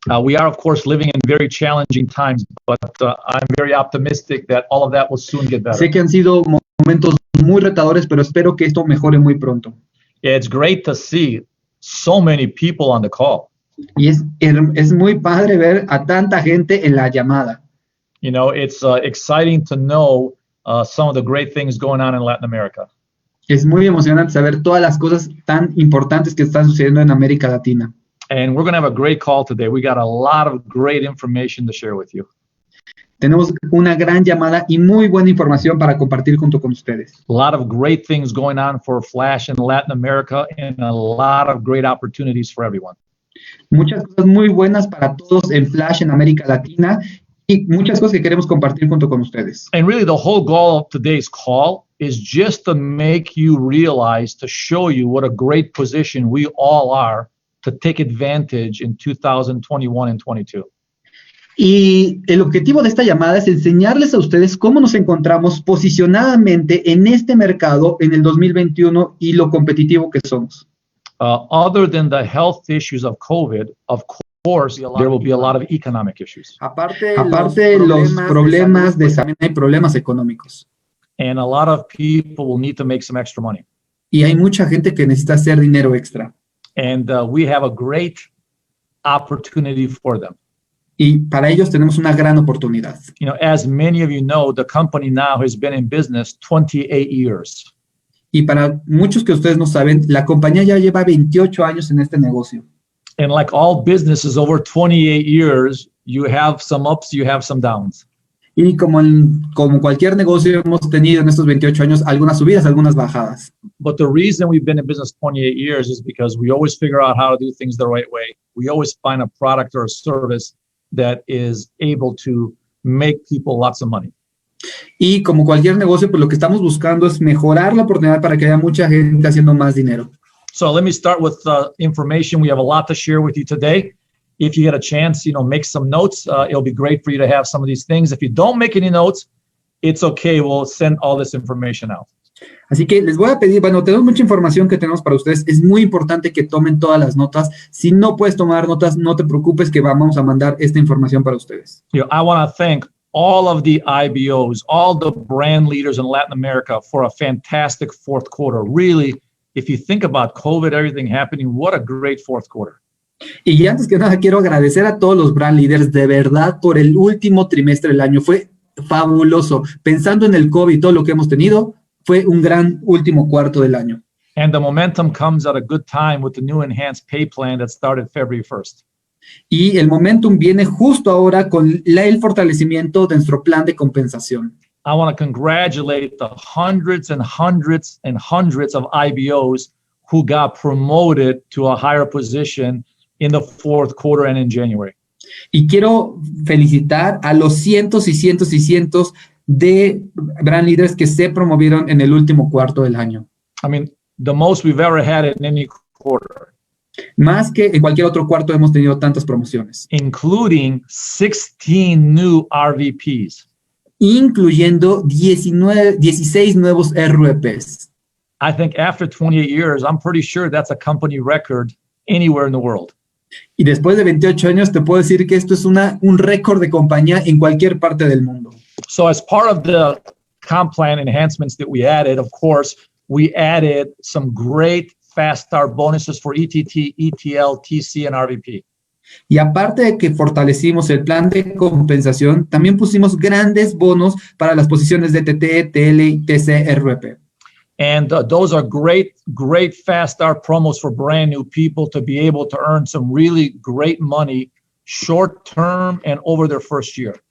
We are, of course, living in very challenging times, but I'm very optimistic that all of that will soon get better. Sé que han sido momentos muy retadores, pero espero que esto mejore muy pronto. Yeah, it's great to see so many people on the call. Y es muy padre ver a tanta gente en la llamada. You know, it's exciting to know some of the great things going on in Latin America. Es muy emocionante saber todas las cosas tan importantes que están sucediendo en América Latina. And we're going to have a great call today. We got a lot of great information to share with you. Tenemos una gran llamada y muy buena información para compartir junto con ustedes. A lot of great things going on for Flash in Latin America and a lot of great opportunities for everyone. Muchas cosas muy buenas para todos en Flash en América Latina y muchas cosas que queremos compartir junto con ustedes. And really the whole goal of today's call is just to make you realize, to show you what a great position we all are to take advantage in 2021 and 22. Y el objetivo de esta llamada es enseñarles a ustedes cómo nos encontramos posicionadamente en este mercado en el 2021 y lo competitivo que somos. Other than the health issues of COVID, of course, there will be a lot of economic issues. Aparte de los problemas de salud, hay problemas económicos. And a lot of people will need to make some extra money. Y hay mucha gente que necesita hacer dinero extra. And we have a great opportunity for them. Y para ellos tenemos una gran oportunidad. You know, as many of you know, the company now has been in business 28 years. Y para muchos que ustedes no saben, la compañía ya lleva 28 años en este negocio. And like all businesses over 28 years, you have some ups, you have some downs. Y como cualquier negocio hemos tenido en estos 28 años algunas subidas, algunas bajadas. But the reason we've been in business 28 years is because we always figure out how to do things the right way. We always find a product or a service that is able to make people lots of money. Y como cualquier negocio, pues lo que estamos buscando es mejorar la oportunidad para que haya mucha gente haciendo más dinero. So let me start with information. We have a lot to share with you today. If you get a chance, you know, make some notes. It'll be great for you to have some of these things. If you don't make any notes, it's okay. We'll send all this information out. Así que les voy a pedir, bueno, tenemos mucha información que tenemos para ustedes. Es muy importante que tomen todas las notas. Si no puedes tomar notas, no te preocupes que vamos a mandar esta información para ustedes. You know, I want to thank all of the IBOs, all the brand leaders in Latin America for a fantastic fourth quarter. Really, if you think about COVID, everything happening, what a great fourth quarter. Y antes que nada, quiero agradecer a todos los brand leaders de verdad por el último trimestre del año. Fue fabuloso. Pensando en el COVID y todo lo que hemos tenido, fue un gran último cuarto del año. And the momentum comes at a good time with the new enhanced pay plan that started February 1st. Y el momentum viene justo ahora con el fortalecimiento de nuestro plan de compensación. I want to congratulate the hundreds and hundreds and hundreds of IBOs who got promoted to a higher position in the fourth quarter and in January. Y quiero felicitar a los cientos y cientos y cientos de brand leaders que se promovieron en el último cuarto del año. I mean, the most we've ever had in any quarter. Más que en cualquier otro cuarto hemos tenido tantas promociones. Including 16 new RVPs. Incluyendo 16 nuevos RVPs. I think after 28 years, I'm pretty sure that's a company record anywhere in the world. Y después de 28 años, te puedo decir que esto es un récord de compañía en cualquier parte del mundo. So as part of the comp plan enhancements that we added, of course, we added some great fast start bonuses for ETT, ETL, TC, and RVP. Y aparte de que fortalecimos el plan de compensación, también pusimos grandes bonos para las posiciones de TT, TL y TC RVP. And those are great fast start promos for brand new people to be able to earn some really great money short term and over their first year.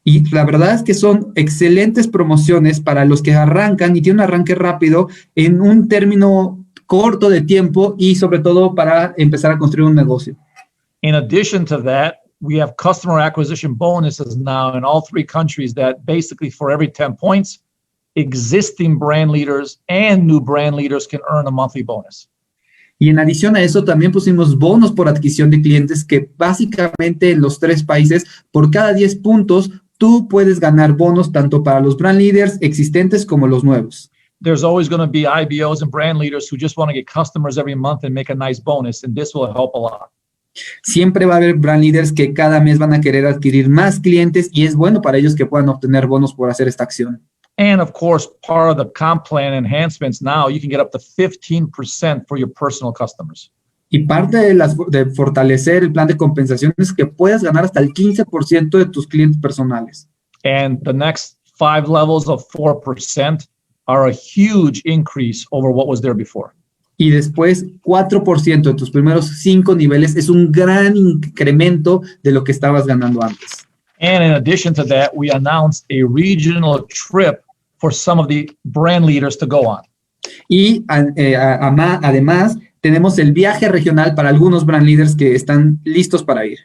Y la verdad es que son excelentes promociones para los que arrancan y tienen un arranque rápido en un término corto de tiempo y sobre todo para empezar a construir un negocio. In addition to that, we have customer acquisition bonuses now in all three countries that basically for every 10 points, existing brand leaders and new brand leaders can earn a monthly bonus. Y en adición a eso, también pusimos bonos por adquisición de clientes que básicamente en los 3 países, por cada 10 puntos, tú puedes ganar bonos tanto para los brand leaders existentes como los nuevos. There's always going to be IBOs and brand leaders who just want to get customers every month and make a nice bonus, and this will help a lot. Siempre va a haber brand leaders que cada mes van a querer adquirir más clientes y es bueno para ellos que puedan obtener bonos por hacer esta acción. And of course, part of the comp plan enhancements now, you can get up to 15% for your personal customers. Y parte de fortalecer el plan de compensación es que puedas ganar hasta el 15% de tus clientes personales. And the next 5 levels of 4% are a huge increase over what was there before. Y después, 4% de tus primeros 5 niveles es un gran incremento de lo que estabas ganando antes. And in addition to that, we announced a regional trip for some of the brand leaders to go on. Y además, tenemos el viaje regional para algunos brand leaders que están listos para ir.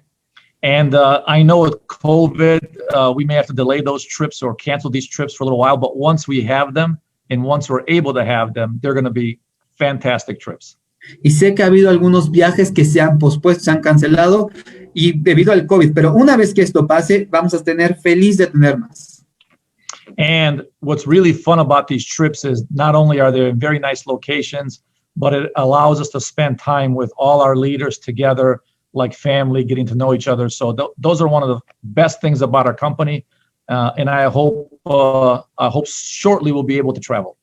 And I know with COVID, we may have to delay those trips or cancel these trips for a little while, but once we have them and once we're able to have them, they're going to be fantastic trips. Y sé que ha habido algunos viajes que se han pospuesto, se han cancelado y debido al COVID, pero una vez que esto pase, vamos a tener feliz de tener más. And what's really fun about these trips is not only are they in very nice locations, but it allows us to spend time with all our leaders together, like family, getting to know each other. So those are one of the best things about our company. And I hope shortly we'll be able to travel.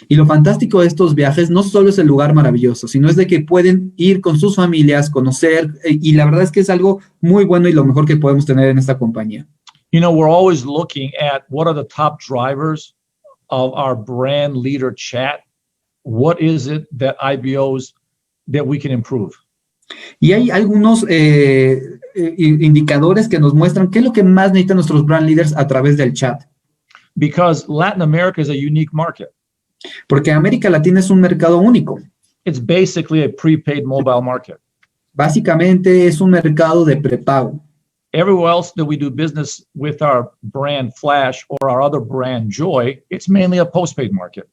Y lo fantástico de estos viajes no solo es el lugar maravilloso, sino es de que pueden ir con sus familias, conocer, y la verdad es que es algo muy bueno y lo mejor que podemos tener en esta compañía. You know, we're always looking at what are the top drivers of our brand leader chat. What is it that IBOs that we can improve? Y hay algunos indicadores que nos muestran qué es lo que más necesitan nuestros brand leaders a través del chat. Because Latin America is a unique market. Porque América Latina es un mercado único. It's basically a prepaid mobile market. Básicamente es un mercado de prepago. Everywhere else that we do business with our brand Flash or our other brand Joy, it's mainly a postpaid market.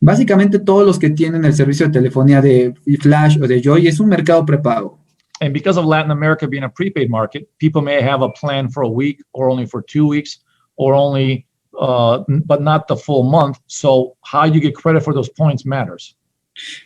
Básicamente todos los que tienen el servicio de telefonía de Flash o de Joy es un mercado prepago. And because of Latin America being a prepaid market, people may have a plan for a week or only for 2 weeks or only, but not the full month. So how you get credit for those points matters.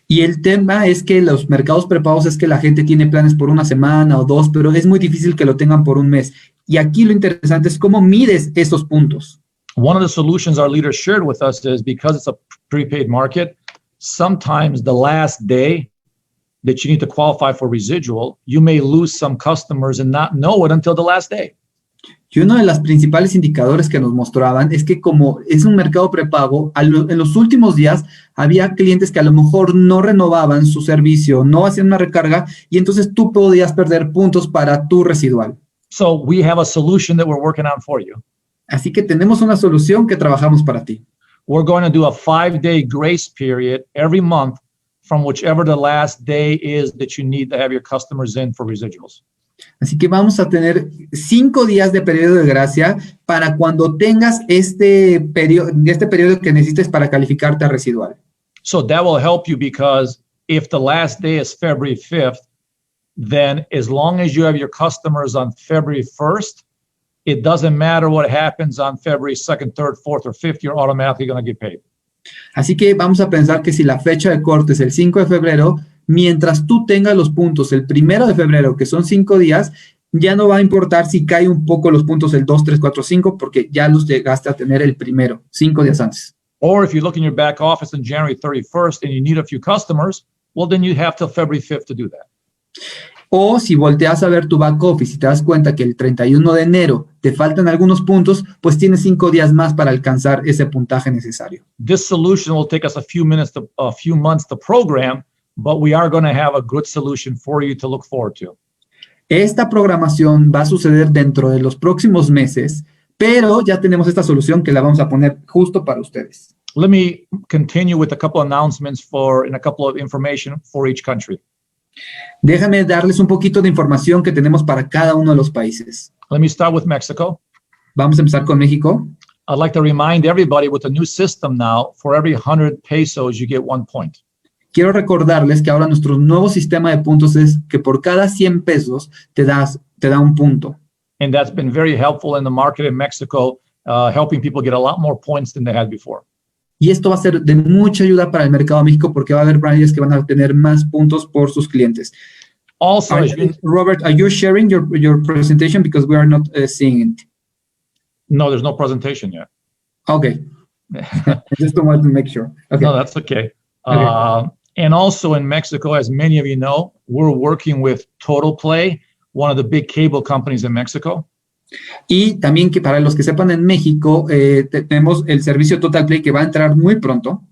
Y el tema es que los mercados prepagos es que la gente tiene planes por una semana o 2, pero es muy difícil que lo tengan por un mes. Y aquí lo interesante es cómo mides esos puntos. One of the solutions our leaders shared with us is because it's a prepaid market, sometimes the last day that you need to qualify for residual, you may lose some customers and not know it until the last day. Y uno de los principales indicadores que nos mostraban es que como es un mercado prepago, en los últimos días había clientes que a lo mejor no renovaban su servicio, no hacían una recarga y entonces tú podías perder puntos para tu residual. So we have a solution that we're working on for you. Así que tenemos una solución que trabajamos para ti. We're going to do a 5-day grace period every month from whichever the last day is that you need to have your customers in for residuals. Así que vamos a tener 5 días de periodo de gracia para cuando tengas este periodo que necesites para calificarte a residual. So that will help you because if the last day is February 5th, then as long as you have your customers on February 1st, it doesn't matter what happens on February 2nd, 3rd, 4th, or 5th, you're automatically going to get paid. Así que vamos a pensar que si la fecha de corte es el 5 de febrero, mientras tú tengas los puntos el 1 de febrero, que son 5 días, ya no va a importar si cae un poco los puntos el 2, 3, 4, 5, porque ya los llegaste a tener el primero, 5 días antes. Or if you look in your back office on January 31st and you need a few customers, well, then you have till February 5th to do that. O si volteas a ver tu back office y te das cuenta que el 31 de enero te faltan algunos puntos, pues tienes 5 días más para alcanzar ese puntaje necesario. This solution will take us a few months to program, but we are going to have a good solution for you to look forward to. Esta programación va a suceder dentro de los próximos meses, pero ya tenemos esta solución que la vamos a poner justo para ustedes. Let me continue with a couple announcements and a couple of information for each country. Déjame darles un poquito de información que tenemos para cada uno de los países. Let me start with Mexico. Vamos a empezar con México. I'd like to remind everybody with the new system now, for every 100 pesos, you get 1 point. Quiero recordarles que ahora nuestro nuevo sistema de puntos es que por cada 100 pesos te da un punto. And that's been very helpful in the market in Mexico, helping people get a lot more points than they had before. Y esto va a ser de mucha ayuda para el mercado de México porque va a haber brand leaders que van a tener más puntos por sus clientes. Also, as you, Robert, are you sharing your presentation because we are not seeing it? no, there's no presentation yet. Okay. I just don't want to make sure. Okay. No, that's okay. Okay. And also in Mexico, as many of you know, we're working with Total Play, one of the big cable companies in Mexico. Y también que para los que sepan en México, tenemos el servicio Total Play que va a entrar muy pronto.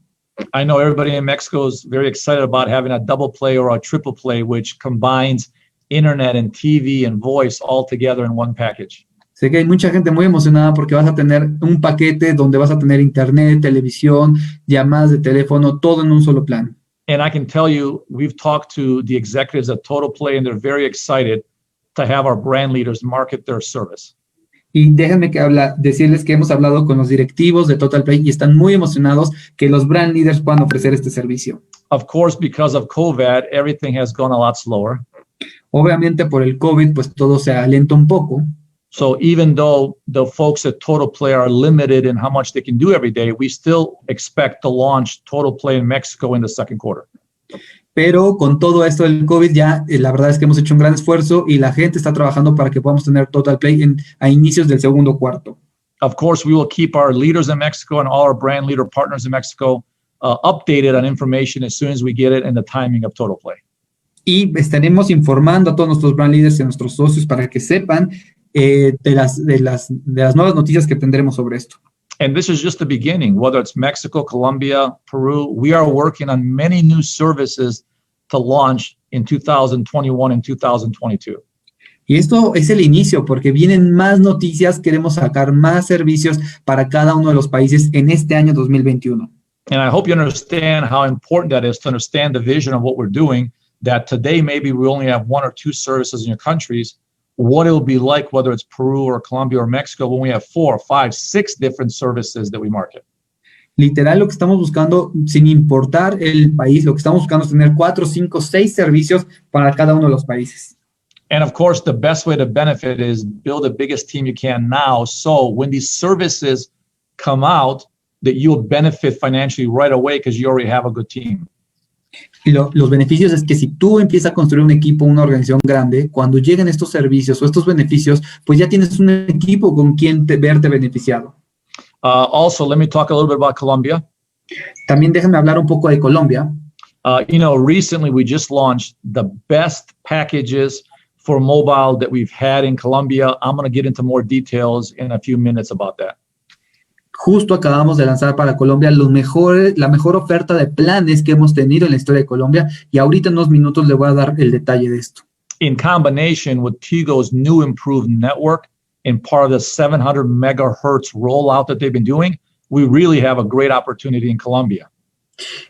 I know everybody in Mexico is very excited about having a double play or a triple play, which combines internet and TV and voice all together in one package. Sé que hay mucha gente muy emocionada porque vas a tener un paquete donde vas a tener internet, televisión, llamadas de teléfono, todo en un solo plan. And I can tell you, we've talked to the executives at Total Play, and they're very excited to have our brand leaders market their service. Y déjenme decirles que hemos hablado con los directivos de Total Play y están muy emocionados que los brand leaders puedan ofrecer este servicio. Of course, because of COVID, everything has gone a lot slower. Obviamente por el COVID, pues todo se alenta un poco. So even though the folks at Total Play are limited in how much they can do every day, we still expect to launch Total Play in Mexico in the second quarter. Pero con todo esto del COVID ya la verdad es que hemos hecho un gran esfuerzo y la gente está trabajando para que podamos tener Total Play a inicios del segundo cuarto. Of course, we will keep our leaders in Mexico and all our brand leader partners in Mexico updated on information as soon as we get it and the timing of Total Play. Y estaremos informando a todos nuestros brand leaders y a nuestros socios para que sepan de las nuevas noticias que tendremos sobre esto. And this is just the beginning. Whether it's Mexico, Colombia, Peru, we are working on many new services to launch in 2021 and 2022. Y esto es el inicio, porque vienen más noticias, queremos sacar más servicios para cada uno de los países en este año 2021. And I hope you understand how important that is to understand the vision of what we're doing, that today maybe we only have one or two services in your countries, what it will be like, whether it's Peru or Colombia or Mexico, when we have 4, 5, 6 different services that we market. Literal, lo que estamos buscando, sin importar el país, lo que estamos buscando es tener 4, 5, 6 servicios para cada uno de los países. And of course, the best way to benefit is build the biggest team you can now. So when these services come out, that you'll benefit financially right away because you already have a good team. Y los beneficios es que si tú empiezas a construir un equipo, una organización grande, cuando lleguen estos servicios o estos beneficios, pues ya tienes un equipo con quien verte beneficiado. Also, let me talk a little bit about Colombia. También déjenme hablar un poco de Colombia. Recently we just launched the best packages for mobile that we've had in Colombia. I'm going to get into more details in a few minutes about that. Justo acabamos de lanzar para Colombia la mejor oferta de planes que hemos tenido en la historia de Colombia y ahorita en unos minutos le voy a dar el detalle de esto. In combination with Tigo's new improved network and part of the 700 megahertz rollout that they've been doing, we really have a great opportunity in Colombia.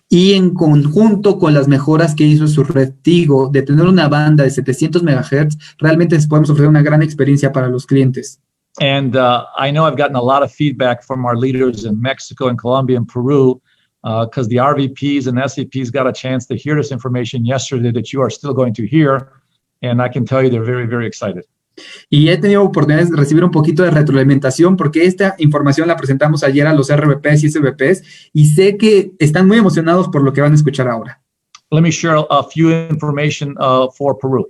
Y en conjunto con las mejoras que hizo su red Tigo de tener una banda de 700 megahertz, realmente les podemos ofrecer una gran experiencia para los clientes. And I know I've gotten a lot of feedback from our leaders in Mexico and Colombia and Peru because the RVPs and SCPs got a chance to hear this information yesterday that you are still going to hear. And I can tell you they're very, very excited. Y he tenido oportunidades de recibir un poquito de retroalimentación porque esta información la presentamos ayer a los RVPs y SVPs y sé que están muy emocionados por lo que van a escuchar ahora. Let me share a few information for Peru.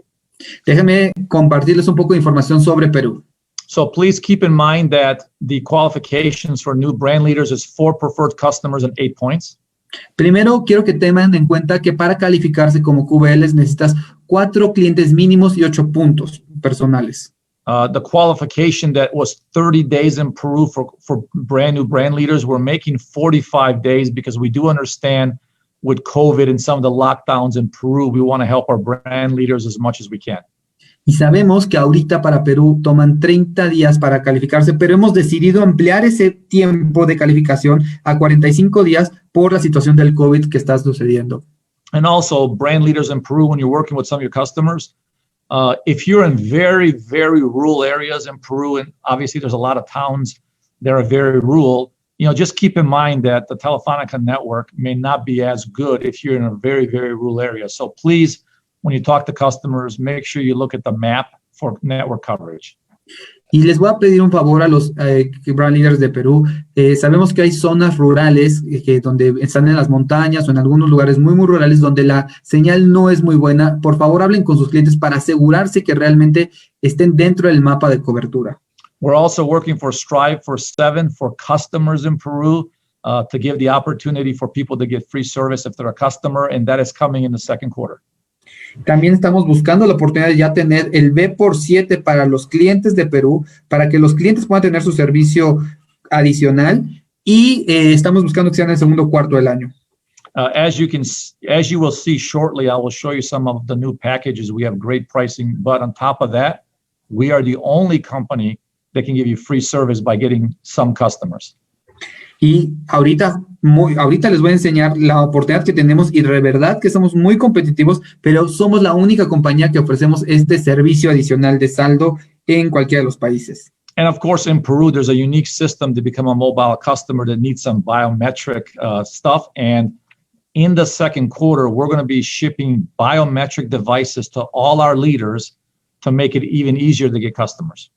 Déjenme compartirles un poco de información sobre Perú. So please keep in mind that the qualifications for new brand leaders is 4 preferred customers and 8 points. Primero, quiero que tengan en cuenta que para calificarse como QBLs necesitas 4 clientes mínimos y 8 puntos personales. The qualification that was 30 days in Peru for brand new brand leaders, we're making 45 days because we do understand with COVID and some of the lockdowns in Peru, we want to help our brand leaders as much as we can. Y sabemos que ahorita para Perú toman 30 días para calificarse, pero hemos decidido ampliar ese tiempo de calificación a 45 días por la situación del COVID que está sucediendo. And also, brand leaders in Peru, when you're working with some of your customers, if you're in very, very rural areas in Peru, and obviously there's a lot of towns that are very rural, just keep in mind that the Telefonica network may not be as good if you're in a very, very rural area. So please, when you talk to customers, make sure you look at the map for network coverage. Y les voy a pedir un favor a los brand leaders de Perú. Sabemos que hay zonas rurales donde están en las montañas o en algunos lugares muy, muy rurales donde la señal no es muy buena. Por favor, hablen con sus clientes para asegurarse que realmente estén dentro del mapa de cobertura. We're also working for Strive for 7 for customers in Peru to give the opportunity for people to get free service if they're a customer, and that is coming in the second quarter. También estamos buscando la oportunidad de ya tener el B por 7 para los clientes de Perú, para que los clientes puedan tener su servicio adicional y estamos buscando que sea en el segundo cuarto del año. As you will see shortly, I will show you some of the new packages. We have great pricing, but on top of that, we are the only company that can give you free service by getting some customers. Y ahorita les voy a enseñar la oportunidad que tenemos y de verdad que somos muy competitivos, pero somos la única compañía que ofrecemos este servicio adicional de saldo en cualquiera de los países. And of course, in Peru, there's a unique system to become a mobile customer that needs some biometric stuff. And in the second quarter, we're going to be shipping biometric devices to all our leaders to make it even easier to get customers.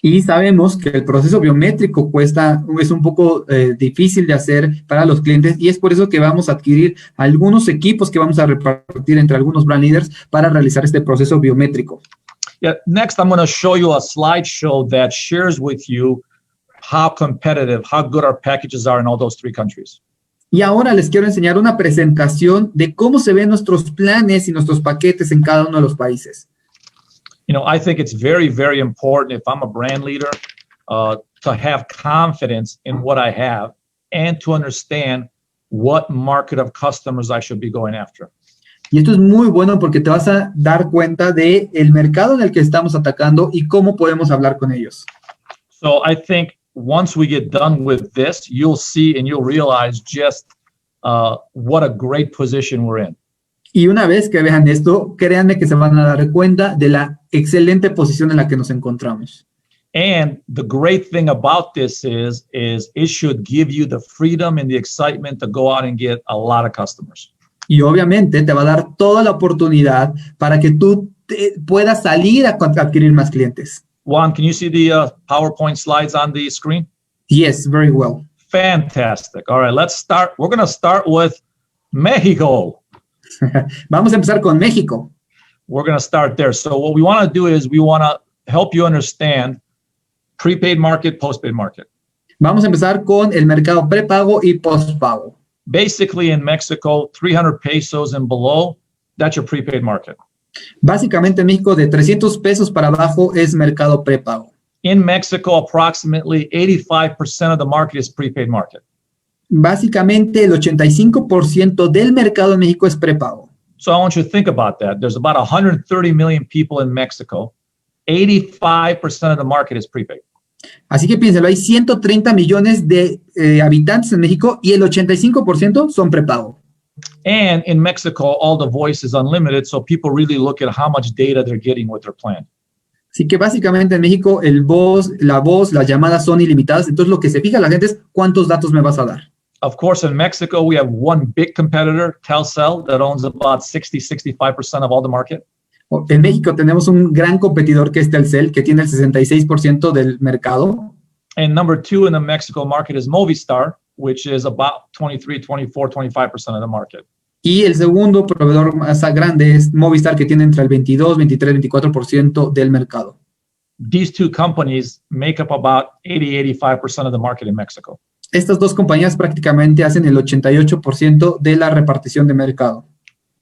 Y sabemos que el proceso biométrico es un poco difícil de hacer para los clientes y es por eso que vamos a adquirir algunos equipos que vamos a repartir entre algunos brand leaders para realizar este proceso biométrico. Yeah, next, I'm going to show you a slideshow that shares with you how competitive, how good our packages are in all those 3 countries. Y ahora les quiero enseñar una presentación de cómo se ven nuestros planes y nuestros paquetes en cada uno de los países. You know, I think it's very, very important if I'm a brand leader to have confidence in what I have and to understand what market of customers I should be going after. Y esto es muy bueno porque te vas a dar cuenta de el mercado en el que estamos atacando y cómo podemos hablar con ellos. So I think once we get done with this, you'll see and you'll realize just what a great position we're in. Y una vez que vean esto, créanme que se van a dar cuenta de la excelente posición en la que nos encontramos. And the great thing about this is it should give you the freedom and the excitement to go out and get a lot of customers. Y obviamente te va a dar toda la oportunidad para que tú puedas salir a adquirir más clientes. Juan, can you see the PowerPoint slides on the screen? Yes, very well. Fantastic. All right, let's start. We're going to start with Mexico. Vamos a empezar con México. We're going to start there. So what we want to do is we want to help you understand prepaid market, postpaid market. Vamos a empezar con el mercado prepago y postpago. Basically in Mexico, 300 pesos and below, that's your prepaid market. Básicamente en México de 300 pesos para abajo es mercado prepago. In Mexico, approximately 85% of the market is prepaid market. Básicamente el 85% del mercado en México es prepago. So I want you to think about that. There's about 130 million people in Mexico. 85% of the market is prepaid. Así que piénsalo, hay 130 millones de habitantes en México y el 85% son prepago. And in Mexico, all the voice is unlimited, so people really look at how much data they're getting with their plan. Así que básicamente en México las llamadas son ilimitadas, entonces lo que se fija la gente es cuántos datos me vas a dar. Of course, in Mexico, we have one big competitor, Telcel, that owns about 65% of all the market. En México tenemos un gran competidor que es Telcel, que tiene el 66% del mercado. And number 2 in the Mexico market is Movistar, which is about 23, 24, 25% of the market. Y el segundo proveedor más grande es Movistar, que tiene entre el 22, 23, 24% del mercado. These 2 companies make up about 85% of the market in Mexico. Estas 2 compañías prácticamente hacen el 88% de la repartición de mercado.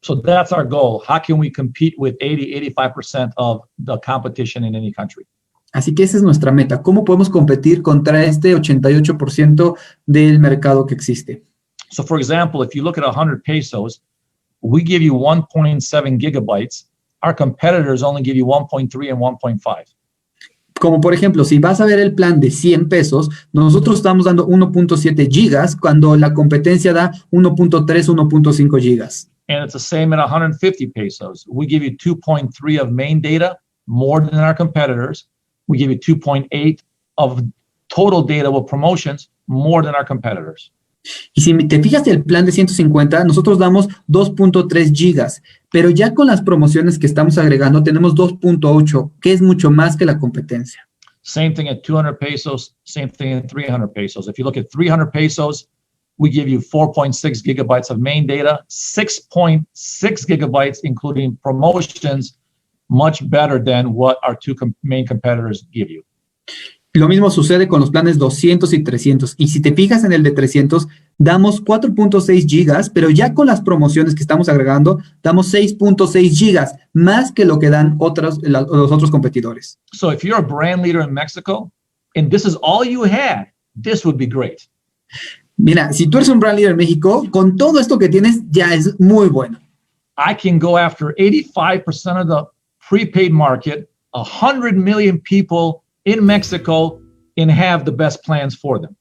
So that's our goal. How can we compete with 85% of the competition in any country? Así que esa es nuestra meta. ¿Cómo podemos competir contra este 88% del mercado que existe? So for example, if you look at 100 pesos, we give you 1.7 gigabytes. Our competitors only give you 1.3 and 1.5. Como por ejemplo, si vas a ver el plan de 100 pesos, nosotros estamos dando 1.7 gigas cuando la competencia da 1.3, 1.5 gigas. And it's the same at 150 pesos. We give you 2.3 of main data, more than our competitors. We give you 2.8 of total data with promotions, more than our competitors. Y si te fijas el plan de 150, nosotros damos 2.3 gigas, pero ya con las promociones que estamos agregando tenemos 2.8, que es mucho más que la competencia. Same thing at 200 pesos, same thing at 300 pesos. If you look at 300 pesos, we give you 4.6 gigabytes of main data, 6.6 gigabytes, including promotions, much better than what our two main competitors give you. Lo mismo sucede con los planes 200 y 300. Y si te fijas en el de 300, damos 4.6 gigas, pero ya con las promociones que estamos agregando, damos 6.6 gigas, más que lo que dan los otros competidores. So if you're a brand leader in Mexico, and this is all you had, this would be great. Mira, si tú eres un brand leader en México, con todo esto que tienes, ya es muy bueno. I can go after 85% of the prepaid market, 100 million people in Mexico, and have the best plans for them.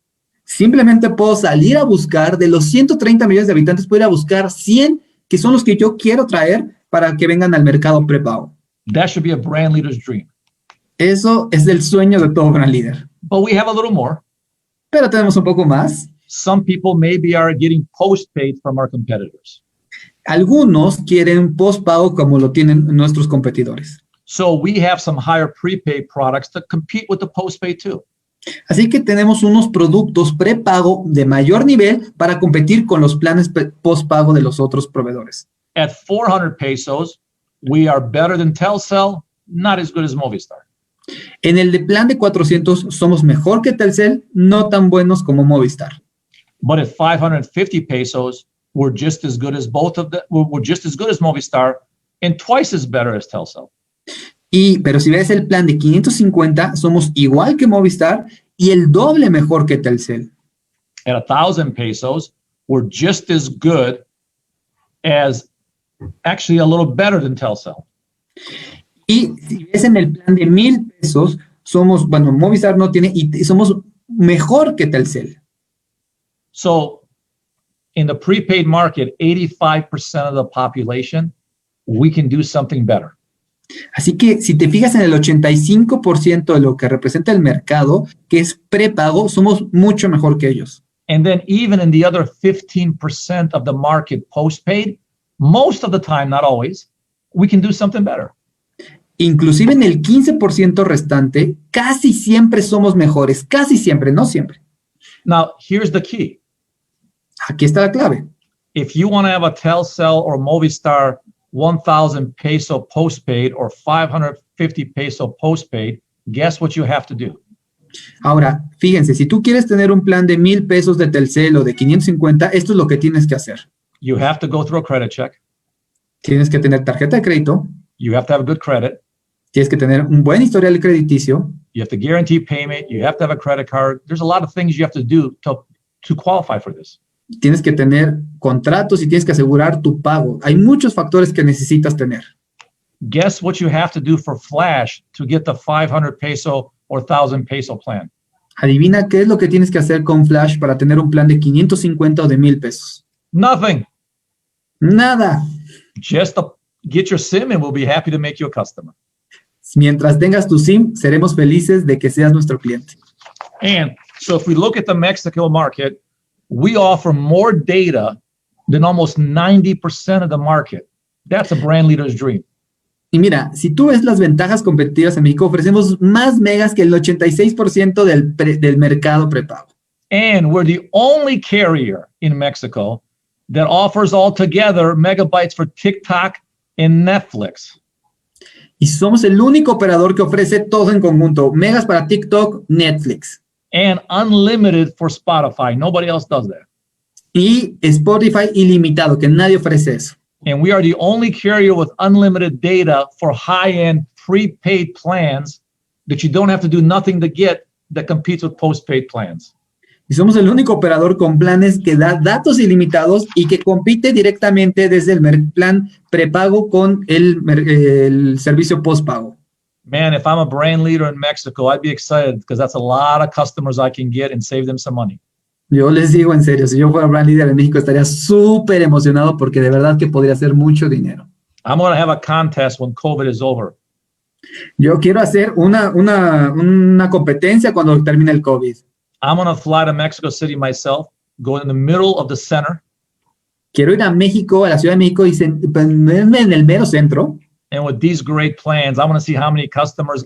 Simplemente puedo salir a buscar, de los 130 millones de habitantes, puedo ir a buscar 100 que son los que yo quiero traer para que vengan al mercado prepago. That should be a brand leader's dream. Eso es el sueño de todo brand leader. But we have a little more. Pero tenemos un poco más. Some people maybe are getting postpaid from our competitors. Algunos quieren postpago como lo tienen nuestros competidores. So we have some higher prepaid products to compete with the postpaid too. Así que tenemos unos productos prepago de mayor nivel para competir con los planes postpago de los otros proveedores. At 400 pesos, we are better than Telcel, not as good as Movistar. En el de plan de 400 somos mejor que Telcel, no tan buenos como Movistar. But at 550 pesos, we're just as good as we're just as good as Movistar and twice as better as Telcel. Pero si ves el plan de 550, somos igual que Movistar y el doble mejor que Telcel. At 1,000 pesos, we're just as good as, actually a little better than Telcel. Y si ves en el plan de 1,000 pesos, Movistar no tiene y somos mejor que Telcel. So in the prepaid market, 85% of the population, we can do something better. Así que si te fijas en el 85% de lo que representa el mercado, que es prepago, somos mucho mejor que ellos. And then even in the other 15% of the market postpaid, most of the time, not always, we can do something better. Inclusive en el 15% restante, casi siempre somos mejores, casi siempre, no siempre. Now, here's the key. Aquí está la clave. If you want to have a Telcel or Movistar 1,000 peso postpaid or 550 peso postpaid, guess what you have to do? Ahora, fíjense, si tú quieres tener un plan de 1,000 pesos de Telcel o de 550, esto es lo que tienes que hacer. You have to go through a credit check. Tienes que tener tarjeta de crédito. You have to have a good credit. Tienes que tener un buen historial crediticio. You have to guarantee payment. You have to have a credit card. There's a lot of things you have to do to qualify for this. Tienes que tener contratos y tienes que asegurar tu pago. Hay muchos factores que necesitas tener. Guess what you have to do for Flash to get the 500 peso or 1,000 peso plan? Adivina qué es lo que tienes que hacer con Flash para tener un plan de 550 o de 1,000 pesos. Nothing. Nada. Just get your SIM and we'll be happy to make you a customer. Mientras tengas tu SIM, seremos felices de que seas nuestro cliente. And so if we look at the Mexico market, we offer more data than almost 90% of the market. That's a brand leader's dream. Y mira, si tú ves las ventajas competitivas en México, ofrecemos más megas que el 86% del mercado prepago. And we're the only carrier in Mexico that offers altogether megabytes for TikTok and Netflix. Y somos el único operador que ofrece todo en conjunto, megas para TikTok, Netflix. And unlimited for Spotify. Nobody else does that. Y Spotify ilimitado, que nadie ofrece eso. And we are the only carrier with unlimited data for high-end prepaid plans that you don't have to do nothing to get that competes with postpaid plans. Y somos el único operador con planes que da datos ilimitados y que compite directamente desde el plan prepago con el servicio postpago. Man, if I'm a brand leader in Mexico, I'd be excited because that's a lot of customers I can get and save them some money. Yo les digo en serio, si yo fuera brand leader en México estaría súper emocionado porque de verdad que podría hacer mucho dinero. I'm going to have a contest when COVID is over. Yo quiero hacer una competencia cuando termine el COVID. I'm going to fly to Mexico City myself, go in the middle of the center. Quiero ir a México, a la Ciudad de México y ponerme en el mero centro. And with these great plans, I want to see how many customers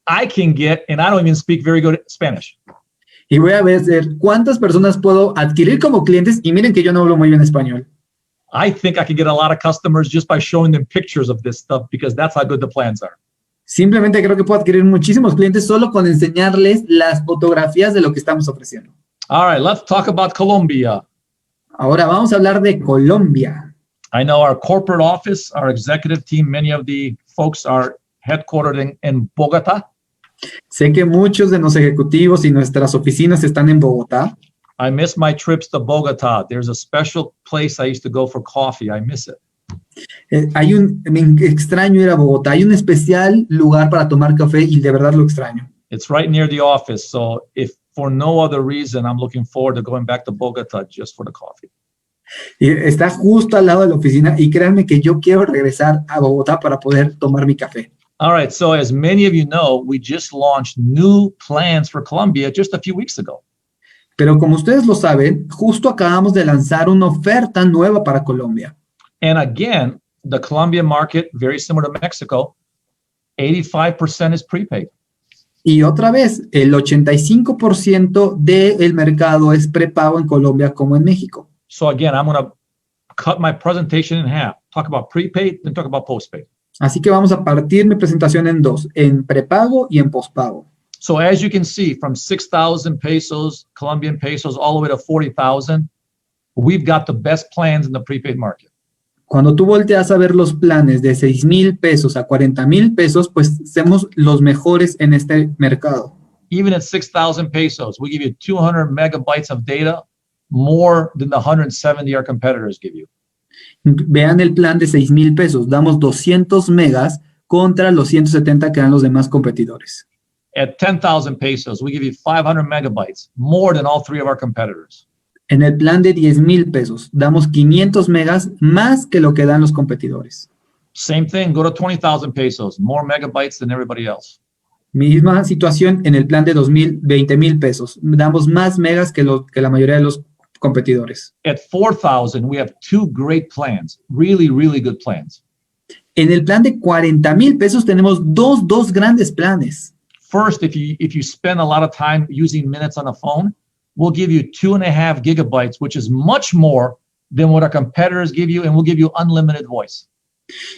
I can get, and I don't even speak very good Spanish. Y voy a ver cuántas personas puedo adquirir como clientes. Y miren que yo no hablo muy bien español. I think I could get a lot of customers just by showing them pictures of this stuff because that's how good the plans are. Simplemente creo que puedo adquirir muchísimos clientes solo con enseñarles las fotografías de lo que estamos ofreciendo. All right, let's talk about Colombia. Ahora vamos a hablar de Colombia. I know our corporate office, our executive team, many of the folks are headquartered in Bogota. Sé que muchos de los ejecutivos y nuestras oficinas están en Bogotá. I miss my trips to Bogota. There's a special place I used to go for coffee. I miss it. Me extraño ir a Bogotá. Hay un especial lugar para tomar café y de verdad lo extraño. It's right near the office. So if for no other reason, I'm looking forward to going back to Bogota just for the coffee. Y está justo al lado de la oficina y créanme que yo quiero regresar a Bogotá para poder tomar mi café. All right. So as many of you know, we just launched new plans for Colombia just a few weeks ago. Pero como ustedes lo saben, justo acabamos de lanzar una oferta nueva para Colombia. And again, the Colombian market, very similar to Mexico, 85% is prepaid. Y otra vez, el 85% del mercado es prepago en Colombia como en México. So again, I'm going to cut my presentation in half, talk about prepaid, then talk about postpaid. Así que vamos a partir mi presentación en dos, en prepago y en pospago. So as you can see, from 6,000 pesos, Colombian pesos, all the way to 40,000, we've got the best plans in the prepaid market. Cuando tú volteas a ver los planes de 6,000 pesos a 40,000 pesos, pues somos los mejores en este mercado. Even at 6,000 pesos, we give you 200 megabytes of data, more than the 170 our competitors give you. Vean el plan de 6,000 pesos, damos 200 megas contra los 170 que dan los demás competidores. At 10,000 pesos, we give you 500 megabytes, more than all three of our competitors. En el plan de 10,000 pesos, damos 500 megas más que lo que dan los competidores. Same thing, go to 20,000 pesos, more megabytes than everybody else. Misma situación en el plan de 20,000 pesos. Damos más megas que la mayoría de los competidores. At 4,000, we have two great plans, really, really good plans. En el plan de 40,000 pesos tenemos dos grandes planes. First, if you spend a lot of time using minutes on the phone, we'll give you 2.5 gigabytes, which is much more than what our competitors give you, and we'll give you unlimited voice.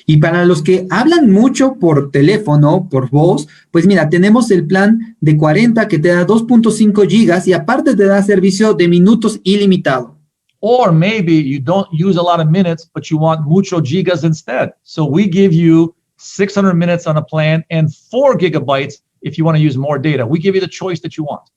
Y para los que hablan mucho por teléfono, por voz, pues mira, tenemos el plan de 40 que te da 2.5 gigas y aparte te da servicio de minutos ilimitado. Or maybe you don't use a lot of minutes, but you want mucho gigas instead. So we give you 600 minutes on a plan and 4 gigabytes if you want to use more data. We give you the choice that you want.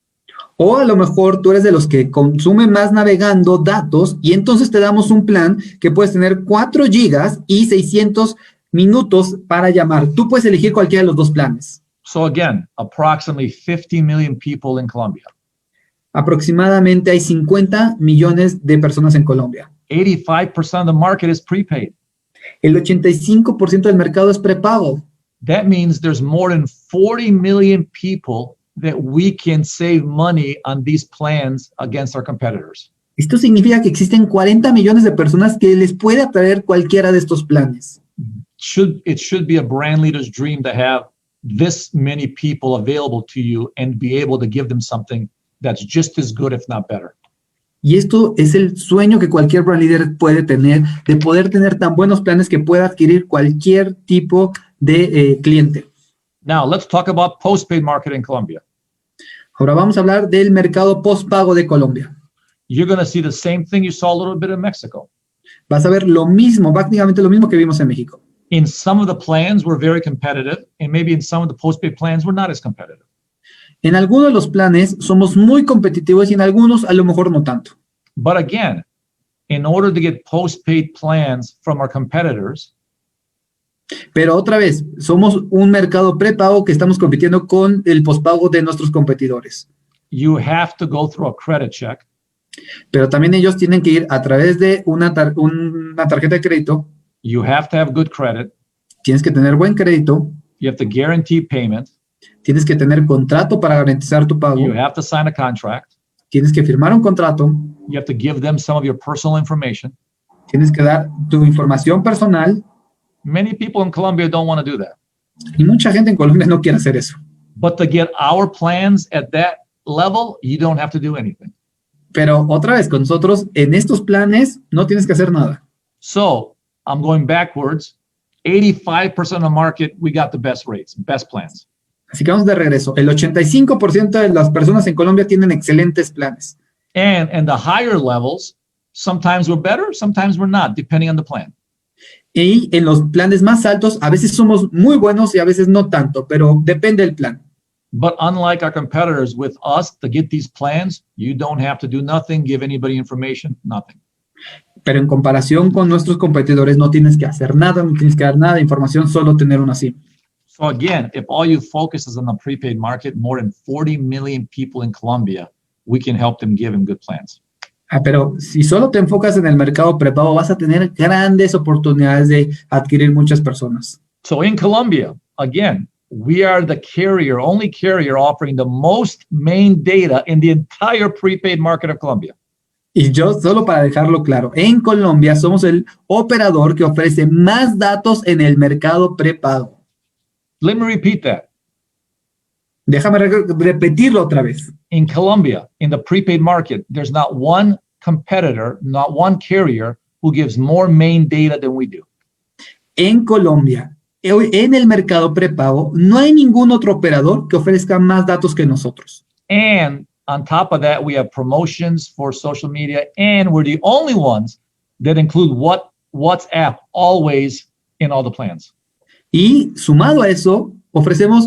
O a lo mejor tú eres de los que consume más navegando datos y entonces te damos un plan que puedes tener 4 gigas y 600 minutos para llamar. Tú puedes elegir cualquiera de los dos planes. So again, approximately 50 million people in Colombia. Aproximadamente hay 50 millones de personas en Colombia. 85% of the market is prepaid. El 85% del mercado es prepago. That means there's more than 40 million people that we can save money on these plans against our competitors. Esto significa que existen 40 millones de personas que les puede atraer cualquiera de estos planes. It should be a brand leader's dream to have this many people available to you and be able to give them something that's just as good, if not better. Y esto es el sueño que cualquier brand leader puede tener, de poder tener tan buenos planes que pueda adquirir cualquier tipo de cliente. Now, let's talk about postpaid market in Colombia. Ahora vamos a hablar del mercado postpago de Colombia. You're going to see the same thing you saw a little bit in Mexico. Vas a ver lo mismo, prácticamente lo mismo que vimos en México. In some of the plans, we're very competitive, and maybe in some of the postpaid plans, we're not as competitive. En algunos de los planes somos muy competitivos y en algunos a lo mejor no tanto. But again, in order to get postpaid plans from our competitors, pero otra vez, somos un mercado prepago que estamos compitiendo con el pospago de nuestros competidores. you have to go through a credit check. Pero también ellos tienen que ir a través de una tarjeta de crédito. You have to have good credit. Tienes que tener buen crédito. You have to guarantee payment. Tienes que tener contrato para garantizar tu pago. You have to sign a contract. Tienes que firmar un contrato. You have to give them some of your personal information. Tienes que dar tu información personal. Many people in Colombia don't want to do that. Y mucha gente en Colombia no quiere hacer eso. But to get our plans at that level, you don't have to do anything. Pero otra vez, con nosotros, en estos planes, no tienes que hacer nada. So I'm going backwards. 85% of the market, we got the best rates, best plans. Así que vamos de regreso. El 85% de las personas en Colombia tienen excelentes planes. And the higher levels, sometimes we're better, sometimes we're not, depending on the plan. Y en los planes más altos, a veces somos muy buenos y a veces no tanto, pero depende del plan. But unlike our competitors, with us, to get these plans, you don't have to do nothing, give anybody information, nothing. Pero en comparación con nuestros competidores, no tienes que hacer nada, no tienes que dar nada de información, solo tener una SIM. So again, if all you focus is on the prepaid market, more than 40 million people in Colombia, we can help them give them good plans. Pero si solo te enfocas en el mercado prepago, vas a tener grandes oportunidades de adquirir muchas personas. So in Colombia, again, we are the carrier, only carrier offering the most main data in the entire prepaid market of Colombia. Y yo, solo para dejarlo claro, en Colombia somos el operador que ofrece más datos en el mercado prepago. Let me repeat that. Déjame repetirlo otra vez. In Colombia, in the prepaid market, there's not one competitor, not one carrier who gives more main data than we do. En Colombia, en el mercado prepago, no hay ningún otro operador que ofrezca más datos que nosotros. And on top of that, we have promotions for social media, and we're the only ones that include WhatsApp always in all the plans. Y sumado a eso, ofrecemos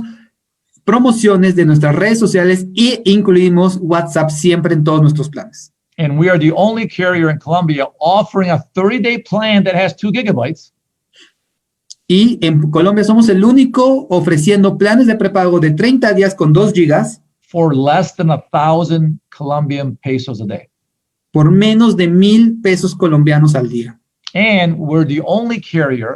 promociones de nuestras redes sociales e incluimos WhatsApp siempre en todos nuestros planes. And we are the only carrier in Colombia offering a 30-day plan that has 2 gigabytes. Y en Colombia somos el único ofreciendo planes de prepago de 30 días con 2 gigas for less than 1,000 Colombian pesos a day. por menos de 1,000 pesos colombianos al día. And we're the only carrier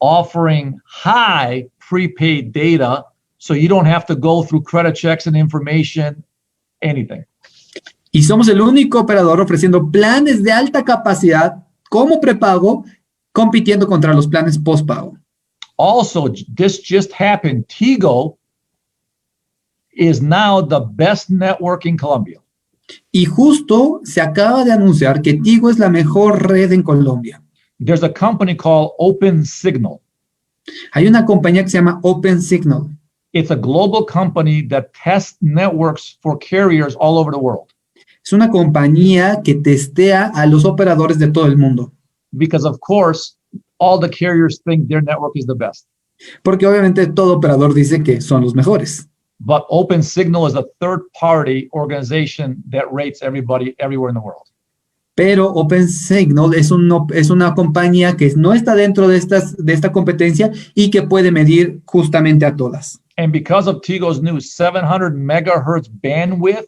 offering high prepaid data, so you don't have to go through credit checks and information, anything. Y somos el único operador ofreciendo planes de alta capacidad como prepago, compitiendo contra los planes postpago. Also, this just happened. Tigo is now the best network in Colombia. Y justo se acaba de anunciar que Tigo es la mejor red en Colombia. There's a company called Open Signal. Hay una compañía que se llama Open Signal. It's a global company that tests networks for carriers all over the world. Es una compañía que testea a los operadores de todo el mundo. Because of course, all the carriers think their network is the best. Porque obviamente todo operador dice que son los mejores. But Open Signal is a third-party organization that rates everybody everywhere in the world. Pero Open Signal es una compañía que no está dentro de esta competencia y que puede medir justamente a todas. And because of Tigo's new 700 megahertz bandwidth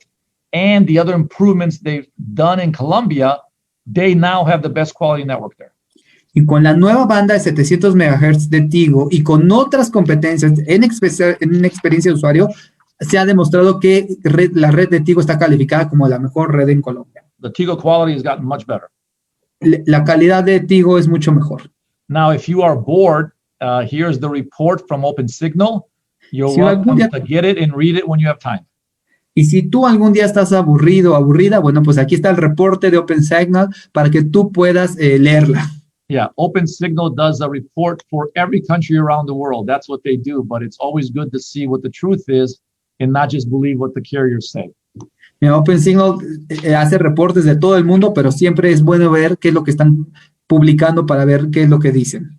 and the other improvements they've done in Colombia, they now have the best quality network there. Y con la nueva banda de 700 MHz de Tigo y con otras competencias en experiencia de usuario, se ha demostrado que la red de Tigo está calificada como la mejor red en Colombia. The Tigo quality has gotten much better. La calidad de Tigo es mucho mejor. Now, if you are bored, here's the report from Open Signal. You're welcome to get it and read it when you have time. Y si tú algún día estás aburrido o aburrida, bueno, pues aquí está el reporte de Open Signal para que tú puedas leerla. Yeah, Open Signal does a report for every country around the world. That's what they do, but it's always good to see what the truth is and not just believe what the carriers say. Mira, Open Signal hace reportes de todo el mundo, pero siempre es bueno ver qué es lo que están publicando para ver qué es lo que dicen.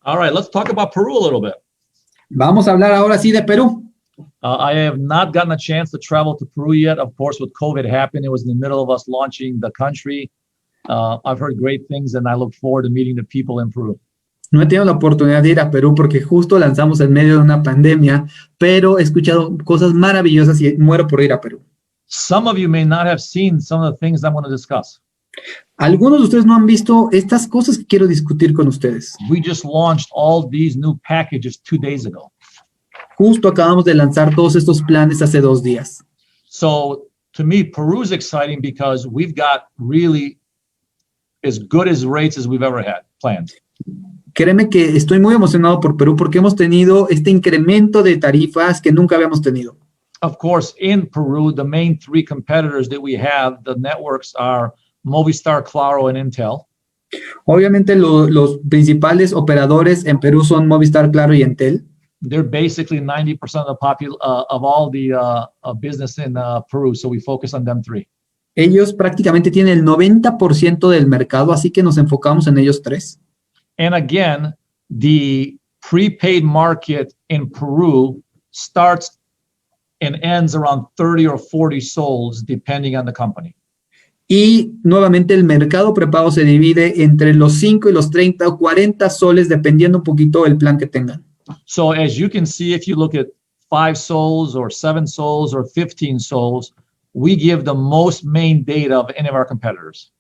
All right, let's talk about Peru a little bit. Vamos a hablar ahora sí de Perú. I have not gotten a chance to travel to Peru yet. Of course, with COVID happened, it was in the middle of us launching the country. I've heard great things and I look forward to meeting the people in Peru. No he tenido la oportunidad de ir a Perú porque justo lanzamos en medio de una pandemia, pero he escuchado cosas maravillosas y muero por ir a Perú. Some of you may not have seen some of the things I'm going to discuss. Algunos de ustedes no han visto estas cosas que quiero discutir con ustedes. We just launched all these new packages 2 days ago. Justo acabamos de lanzar todos estos planes hace 2 días. So to me, Peru is exciting because we've got really as good as rates as we've ever had planned. créeme que estoy muy emocionado por Perú porque hemos tenido este incremento de tarifas que nunca habíamos tenido. Of course, in Peru, the main three competitors that we have, the networks are Movistar, Claro, and Intel. Obviamente los principales operadores en Perú son Movistar, Claro y Entel. They're basically 90% of all the business in Peru, so we focus on them three. Ellos prácticamente tienen el 90% del mercado, así que nos enfocamos en ellos tres. And again, the prepaid market in Peru starts and ends around 30 or 40 sols, depending on the company. Y nuevamente el mercado prepago se divide entre los 5 y los 30 o 40 soles, dependiendo un poquito del plan que tengan. So as you can see, if you look at 5 sols or 7 sols or 15 sols, we give the most main data of any of our competitors.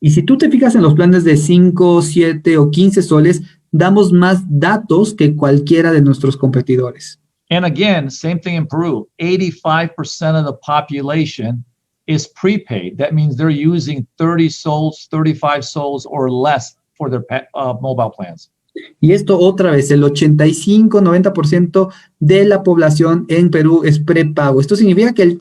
Y si tú te fijas en los planes de 5, 7 o 15 soles, damos más datos que cualquiera de nuestros competidores. And again, same thing in Peru, 85% of the population is prepaid. That means they're using 30 sols, 35 sols or less for their mobile plans. Y esto otra vez, el 85-90% de la población en Perú es prepago. Esto significa que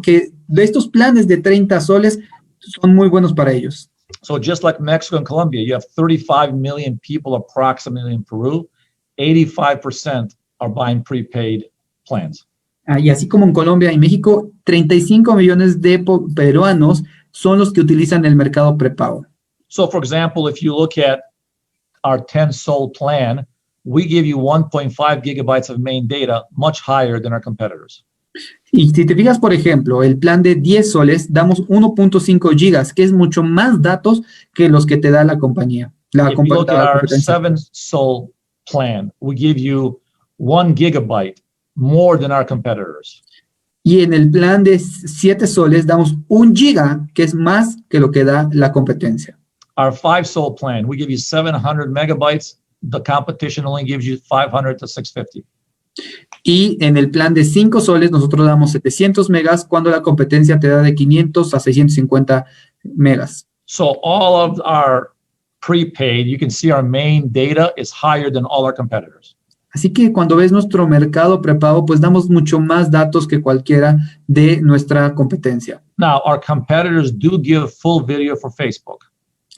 que de estos planes de 30 soles son muy buenos para ellos. So just like Mexico and Colombia, you have 35 million people approximately in Peru. 85% are buying prepaid plans. Y así como en Colombia y México, 35 millones de peruanos son los que utilizan el mercado prepago. So for example, if you look at our 10 sol plan, we give you 1.5 gigabytes of main data, much higher than our competitors. Y si te fijas, por ejemplo, el plan de 10 soles, damos 1.5 gigas, que es mucho más datos que los que te da la compañía. If you look at our 7 sol plan, we give you 1 gigabyte more than our competitors. Y en el plan de 7 soles damos 1 giga, que es más que lo que da la competencia. Our 5 sol plan, we give you 700 megabytes. The competition only gives you 500 to 650. Y en el plan de 5 soles nosotros damos 700 megas cuando la competencia te da de 500 a 650 megas. So all of our prepaid, you can see our main data is higher than all our competitors. Así que cuando ves nuestro mercado prepago, pues damos mucho más datos que cualquiera de nuestra competencia. Now, our competitors do give full video for Facebook.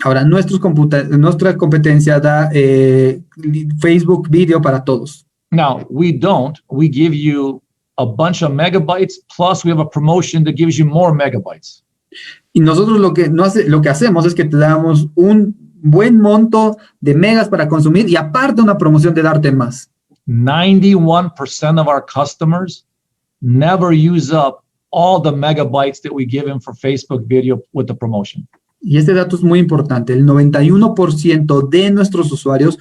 Ahora, nuestra competencia da Facebook Video para todos. Now, we don't. We give you a bunch of megabytes, plus we have a promotion that gives you more megabytes. Y nosotros lo que hacemos es que te damos un buen monto de megas para consumir y aparte una promoción de darte más. 91% of our customers never use up all the megabytes that we give them for Facebook video with the promotion. Y este dato es muy importante. El 91% de nuestros usuarios,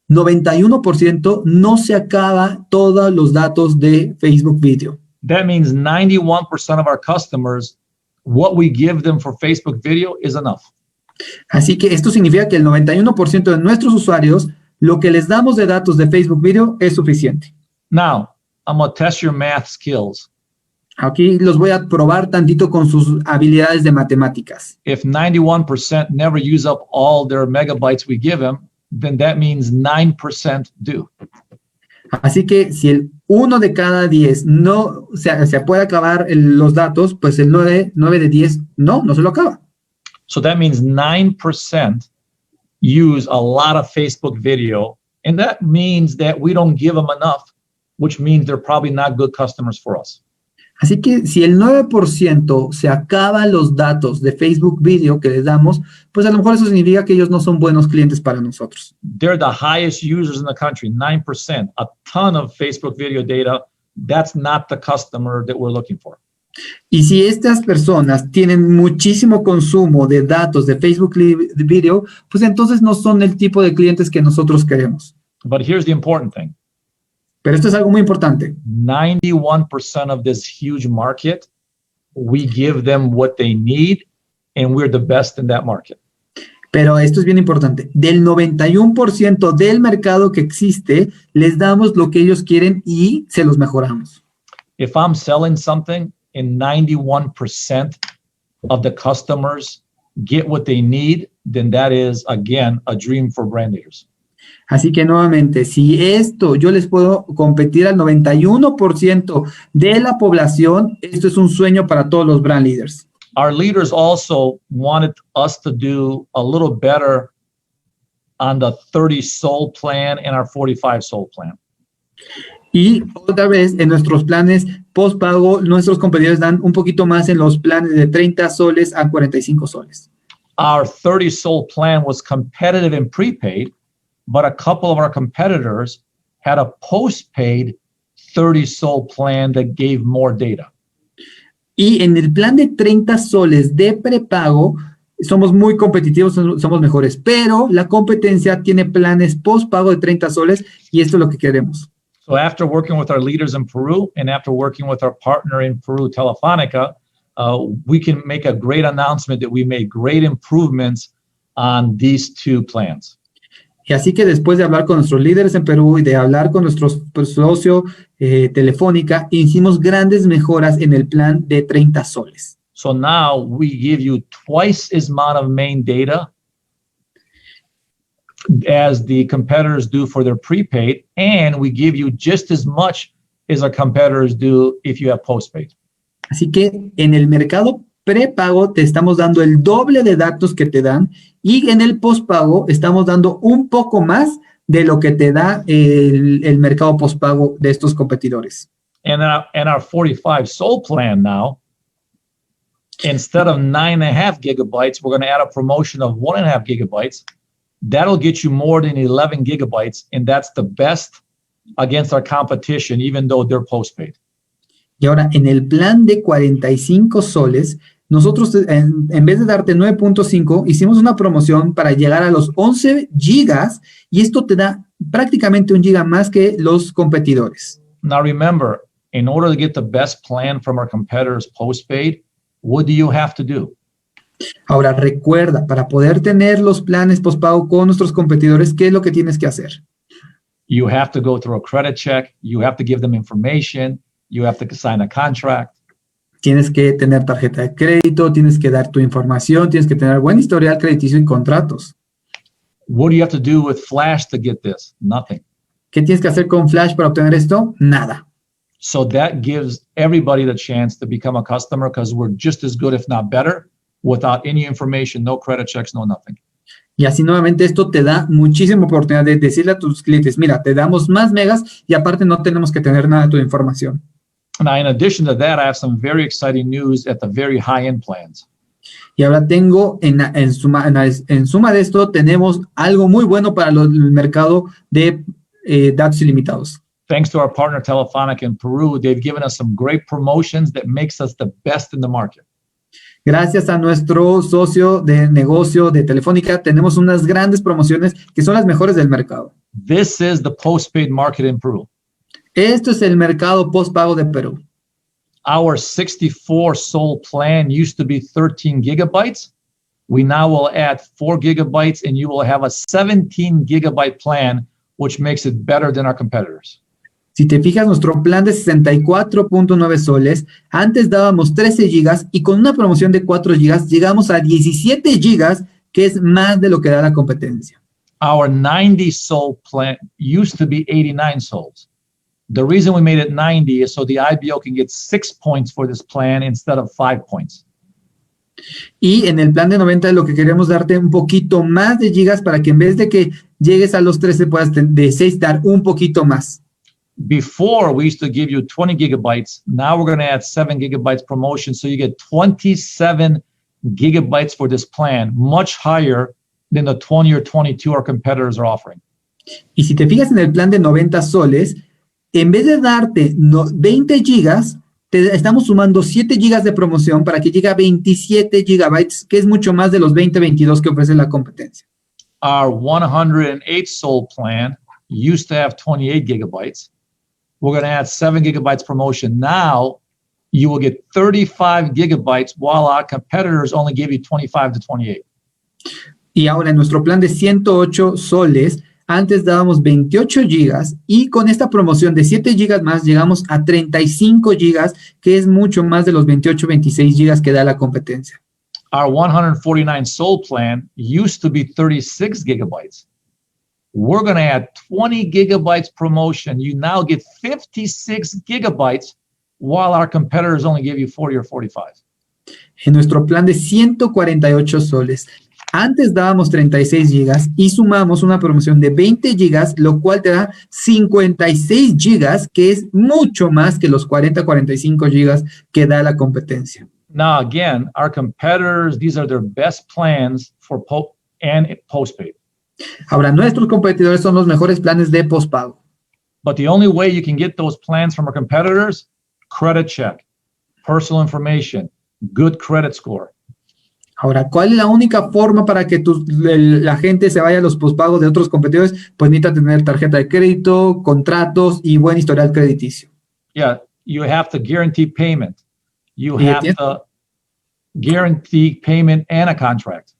91% no se acaba todos los datos de Facebook Video. That means 91% of our customers, what we give them for Facebook video is enough. Así que esto significa que el 91% de nuestros usuarios, lo que les damos de datos de Facebook Video es suficiente. Now, I'm going to test your math skills. Aquí los voy a probar tantito con sus habilidades de matemáticas. If 91% never use up all their megabytes we give them, then that means 9% do. Así que si el 1 de cada 10 no se puede acabar los datos, pues el 9 de 10 no se lo acaba. So that means 9% use a lot of Facebook video, and that means that we don't give them enough, which means they're probably not good customers for us. Así que si el 9% se acaba los datos de Facebook Video que les damos, pues a lo mejor eso significa que ellos no son buenos clientes para nosotros. They're the highest users in the country, 9%, a ton of Facebook video data. That's not the customer that we're looking for. Y si estas personas tienen muchísimo consumo de datos de Facebook Video, pues entonces no son el tipo de clientes que nosotros queremos. But here's the important thing. Pero esto es algo muy importante. 91% of this huge market, we give them what they need, and we're the best in that market. Pero esto es bien importante. Del 91% del mercado que existe, les damos lo que ellos quieren y se los mejoramos. If I'm selling something and 91% of the customers get what they need, then that is, again, a dream for brand leaders. Así que nuevamente, si esto yo les puedo competir al 91% de la población, esto es un sueño para todos los brand leaders. Our leaders also wanted us to do a little better on the 30 sold plan and our 45 sold plan. Y otra vez, en nuestros planes postpago, nuestros competidores dan un poquito más en los planes de 30 soles a 45 soles. Our 30 sold plan was competitive in prepaid, but a couple of our competitors had a postpaid 30 sold plan that gave more data. Y en el plan de 30 soles de prepago, somos muy competitivos, somos mejores, pero la competencia tiene planes postpago de 30 soles y esto es lo que queremos. So after working with our leaders in Peru and after working with our partner in Peru, Telefónica, we can make a great announcement that we made great improvements on these two plans. Y así que después de hablar con nuestros líderes en Perú y de hablar con nuestro socio Telefónica, hicimos grandes mejoras en el plan de 30 soles. So now we give you twice as amount of main data as the competitors do for their prepaid, and we give you just as much as our competitors do if you have postpaid. Así que en el mercado prepago te estamos dando el doble de datos que te dan y en el postpago estamos dando un poco más de lo que te da el mercado postpago de estos competidores. And our 45 sold plan now, instead of 9.5 gigabytes, we're going to add a promotion of 1.5 gigabytes. That'll get you more than 11 gigabytes, and that's the best against our competition, even though they're postpaid. Y ahora, en el plan de 45 soles, nosotros en vez de darte 9.5, hicimos una promoción para llegar a los 11 gigas, y esto te da prácticamente 1 giga más que los competidores. Now remember, in order to get the best plan from our competitors postpaid, what do you have to do? Ahora, recuerda, para poder tener los planes postpago con nuestros competidores, ¿qué es lo que tienes que hacer? You have to go through a credit check. You have to give them information. You have to sign a contract. Tienes que tener tarjeta de crédito, tienes que dar tu información, tienes que tener buen historial crediticio y contratos. What do you have to do with Flash to get this? Nothing. ¿Qué tienes que hacer con Flash para obtener esto? Nada. So that gives everybody the chance to become a customer because we're just as good, if not better, without any information, no credit checks, no nothing. Y así nuevamente esto te da muchísima oportunidad de decirle a tus clientes, mira, te damos más megas y aparte no tenemos que tener nada de tu información. Now, in addition to that, I have some very exciting news at the very high-end plans. Y ahora tengo, en suma de esto, tenemos algo muy bueno para el mercado de datos ilimitados. Thanks to our partner Telefónica in Peru, they've given us some great promotions that makes us the best in the market. Gracias a nuestro socio de negocio de Telefónica, tenemos unas grandes promociones que son las mejores del mercado. This is the postpaid market in Peru. Esto es el mercado postpago de Perú. Our 64 sold plan used to be 13 gigabytes. We now will add 4 gigabytes and you will have a 17 gigabyte plan, which makes it better than our competitors. Si te fijas, nuestro plan de 64.9 soles, antes dábamos 13 gigas y con una promoción de 4 gigas llegamos a 17 gigas, que es más de lo que da la competencia. Our 90 sold plan used to be 89 souls. The reason we made it 90 is so the IBO can get 6 points for this plan instead of 5 points. Y en el plan de 90 lo que queremos darte un poquito más de gigas para que en vez de que llegues a los 13 puedas de 6 dar un poquito más. Before, we used to give you 20 gigabytes. Now we're going to add 7 gigabytes promotion. So you get 27 gigabytes for this plan, much higher than the 20 or 22 our competitors are offering. Y si te fijas en el plan de 90 soles, en vez de darte 20 gigas, te estamos sumando 7 gigas de promoción para que llegue a 27 gigabytes, que es mucho más de los 22 que ofrece la competencia. Our 108 sold plan used to have 28 gigabytes. We're going to add 7 gigabytes promotion. Now you will get 35 gigabytes while our competitors only give you 25 to 28. Y ahora en nuestro plan de 108 soles, antes dábamos 28 gigas y con esta promoción de 7 gigas más llegamos a 35 gigas, que es mucho más de los 28, 26 gigas que da la competencia. Our 149 sold plan used to be 36 gigabytes. we're going to add 20 gigabytes promotion. You now get 56 gigabytes while our competitors only give you 40 or 45. En nuestro plan de 148 soles, antes dábamos 36 gigas y sumamos una promoción de 20 gigas, lo cual te da 56 gigas, que es mucho más que los 45 gigas que da la competencia. Now, again, our competitors, these are their best plans for postpaid. Ahora, nuestros competidores son los mejores planes de postpago. But the only way you can get those plans from our competitors, credit check, personal information, good credit score. Ahora, ¿cuál es la única forma para que la gente se vaya a los pospagos de otros competidores? Pues necesita tener tarjeta de crédito, contratos y buen historial crediticio. Yeah, you have to guarantee payment. You have to guarantee payment and a contract.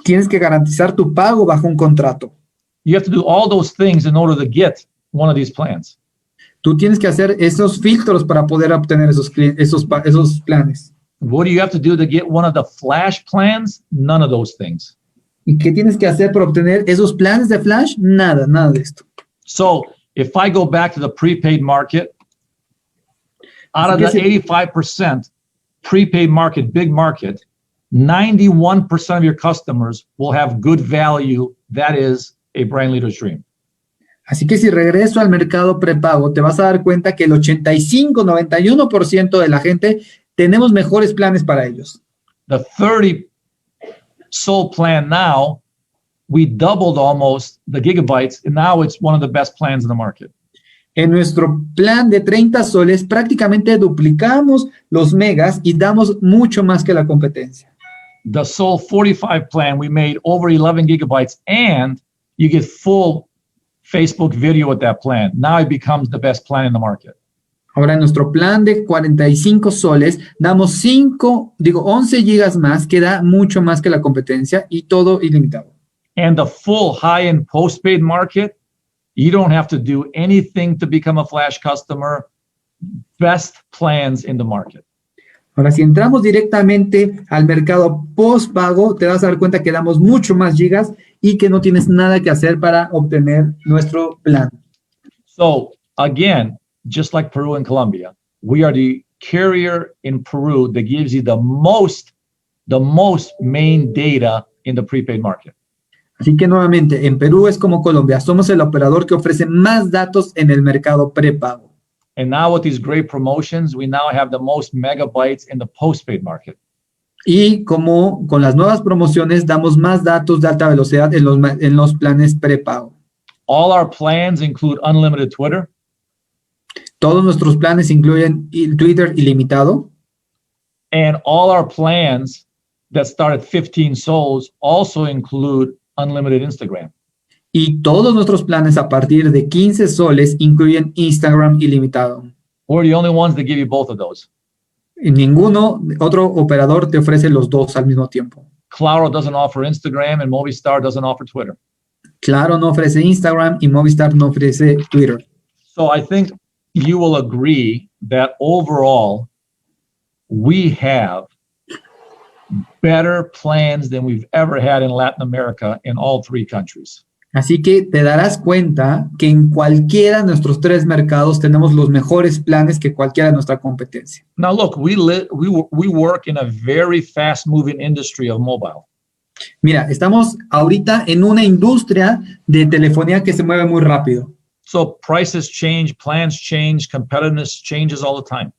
Tienes que garantizar tu pago bajo un contrato. You have to do all those things in order to get one of these plans. Tú tienes que hacer esos filtros para poder obtener esos planes. What do you have to do to get one of the flash plans? None of those things. ¿Y qué tienes que hacer para obtener esos planes de flash? Nada de esto. So if I go back to the prepaid market, out of the 85% prepaid market, big market, 91% of your customers will have good value. That is a brand leader's dream. Así que si regreso al mercado prepago, te vas a dar cuenta que el 85-91% de la gente tenemos mejores planes para ellos. The 30 SOL plan now, we doubled almost the gigabytes, and now it's one of the best plans in the market. En nuestro plan de 30 soles prácticamente duplicamos los megas y damos mucho más que la competencia. The SOL 45 plan, we made over 11 gigabytes, and you get full Facebook video with that plan. Now it becomes the best plan in the market. Ahora en nuestro plan de 45 soles damos 11 gigas más, que da mucho más que la competencia y todo ilimitado. And the full high-end postpaid market, you don't have to do anything to become a Flash customer. Best plans in the market. Ahora, si entramos directamente al mercado postpago, te vas a dar cuenta que damos mucho más gigas y que no tienes nada que hacer para obtener nuestro plan. So, again, just like Peru and Colombia, we are the carrier in Peru that gives you the most main data in the prepaid market. Así que nuevamente, en Perú es como Colombia, somos el operador que ofrece más datos en el mercado prepago. And now with these great promotions, we now have the most megabytes in the postpaid market. Y como con las nuevas promociones, damos más datos de alta velocidad en los planes prepago. All our plans include unlimited Twitter. Todos nuestros planes incluyen Twitter ilimitado. And all our plans that start at 15 sols also include unlimited Instagram. Y todos nuestros planes a partir de 15 soles incluyen Instagram ilimitado. We're the only ones that give you both of those. Y ninguno otro operador te ofrece los dos al mismo tiempo. Claro doesn't offer Instagram and Movistar doesn't offer Twitter. Claro no ofrece Instagram y Movistar no ofrece Twitter. So I think you will agree that overall we have better plans than we've ever had in Latin America in all three countries. Así que te darás cuenta que en cualquiera de nuestros tres mercados tenemos los mejores planes que cualquiera de nuestra competencia. Now look, we work in a very fast-moving industry of mobile. Mira, estamos ahorita en una industria de telefonía que se mueve muy rápido. So prices change, plans change, competitiveness changes all the time.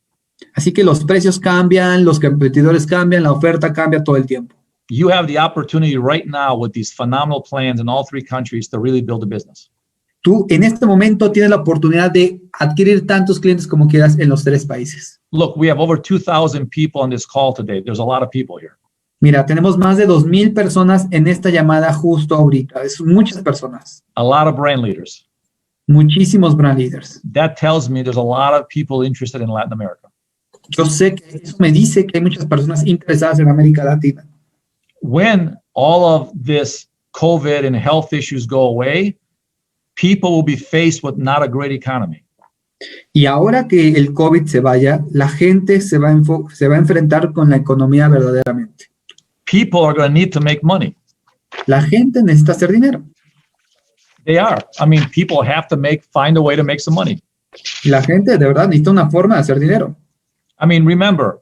Así que los precios cambian, los competidores cambian, la oferta cambia todo el tiempo. You have the opportunity right now with these phenomenal plans in all three countries to really build a business. Tú en este momento tienes la oportunidad de adquirir tantos clientes como quieras en los tres países. Look, we have over 2,000 people on this call today. There's a lot of people here. Mira, tenemos más de 2,000 personas en esta llamada justo ahorita. Es muchas personas. A lot of brand leaders. Muchísimos brand leaders. That tells me there's a lot of people interested in Latin America. Yo sé que eso me dice que hay muchas personas interesadas en América Latina. When all of this COVID and health issues go away, people will be faced with not a great economy. Y ahora que el COVID se vaya, la gente se va a enfrentar con la economía verdaderamente. People are going to need to make money. La gente necesita hacer dinero. They are. I mean, people have to find a way to make some money. La gente de verdad necesita una forma de hacer dinero. I mean, remember,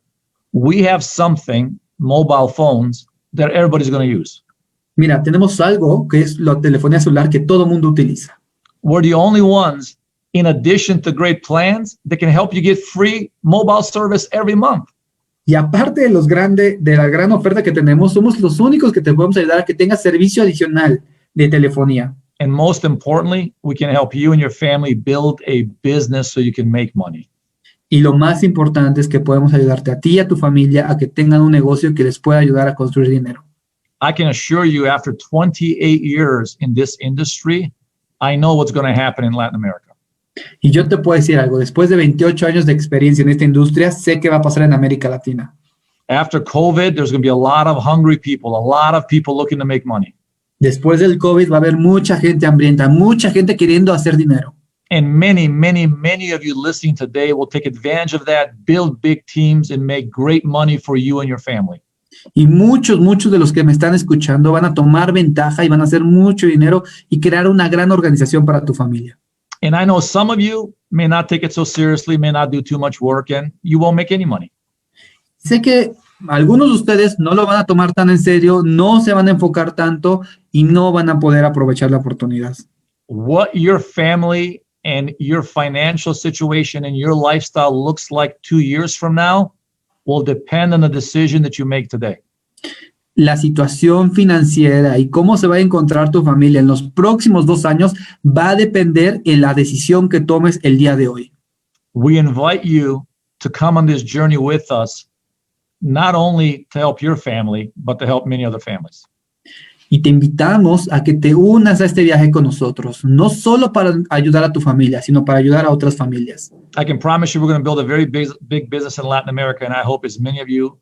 we have something, mobile phones, that everybody's going to use. Mira, tenemos algo que es la telefonía celular que todo mundo utiliza. We're the only ones, in addition to great plans, that can help you get free mobile service every month. Y aparte de la gran oferta que tenemos, somos los únicos que te podemos ayudar a que tengas servicio adicional de telefonía. And most importantly, we can help you and your family build a business so you can make money. Y lo más importante es que podemos ayudarte a ti y a tu familia a que tengan un negocio que les pueda ayudar a construir dinero. I can assure you, after 28 years in this industry, I know what's going to happen in Latin America. Y yo te puedo decir algo, después de 28 años de experiencia en esta industria, sé qué va a pasar en América Latina. After COVID, there's going to be a lot of hungry people, a lot of people looking to make money. Después del COVID va a haber mucha gente hambrienta, mucha gente queriendo hacer dinero. And many, many, many of you listening today will take advantage of that, build big teams, and make great money for you and your family. Y muchos de los que me están escuchando van a tomar ventaja y van a hacer mucho dinero y crear una gran organización para tu familia. And I know some of you may not take it so seriously, may not do too much work, and you won't make any money. Sé que algunos de ustedes no lo van a tomar tan en serio, no se van a enfocar tanto y no van a poder aprovechar la oportunidad. What your family and your financial situation and your lifestyle looks like 2 years from now will depend on the decision that you make today. La situación financiera y cómo se va a encontrar tu familia en los próximos 2 años va a depender en la decisión que tomes el día de hoy. We invite you to come on this journey with us, not only to help your family, but to help many other families. Y te invitamos a que te unas a este viaje con nosotros, no solo para ayudar a tu familia, sino para ayudar a otras familias. I can promise you we're going to build a very big business in Latin America, and I hope as many of you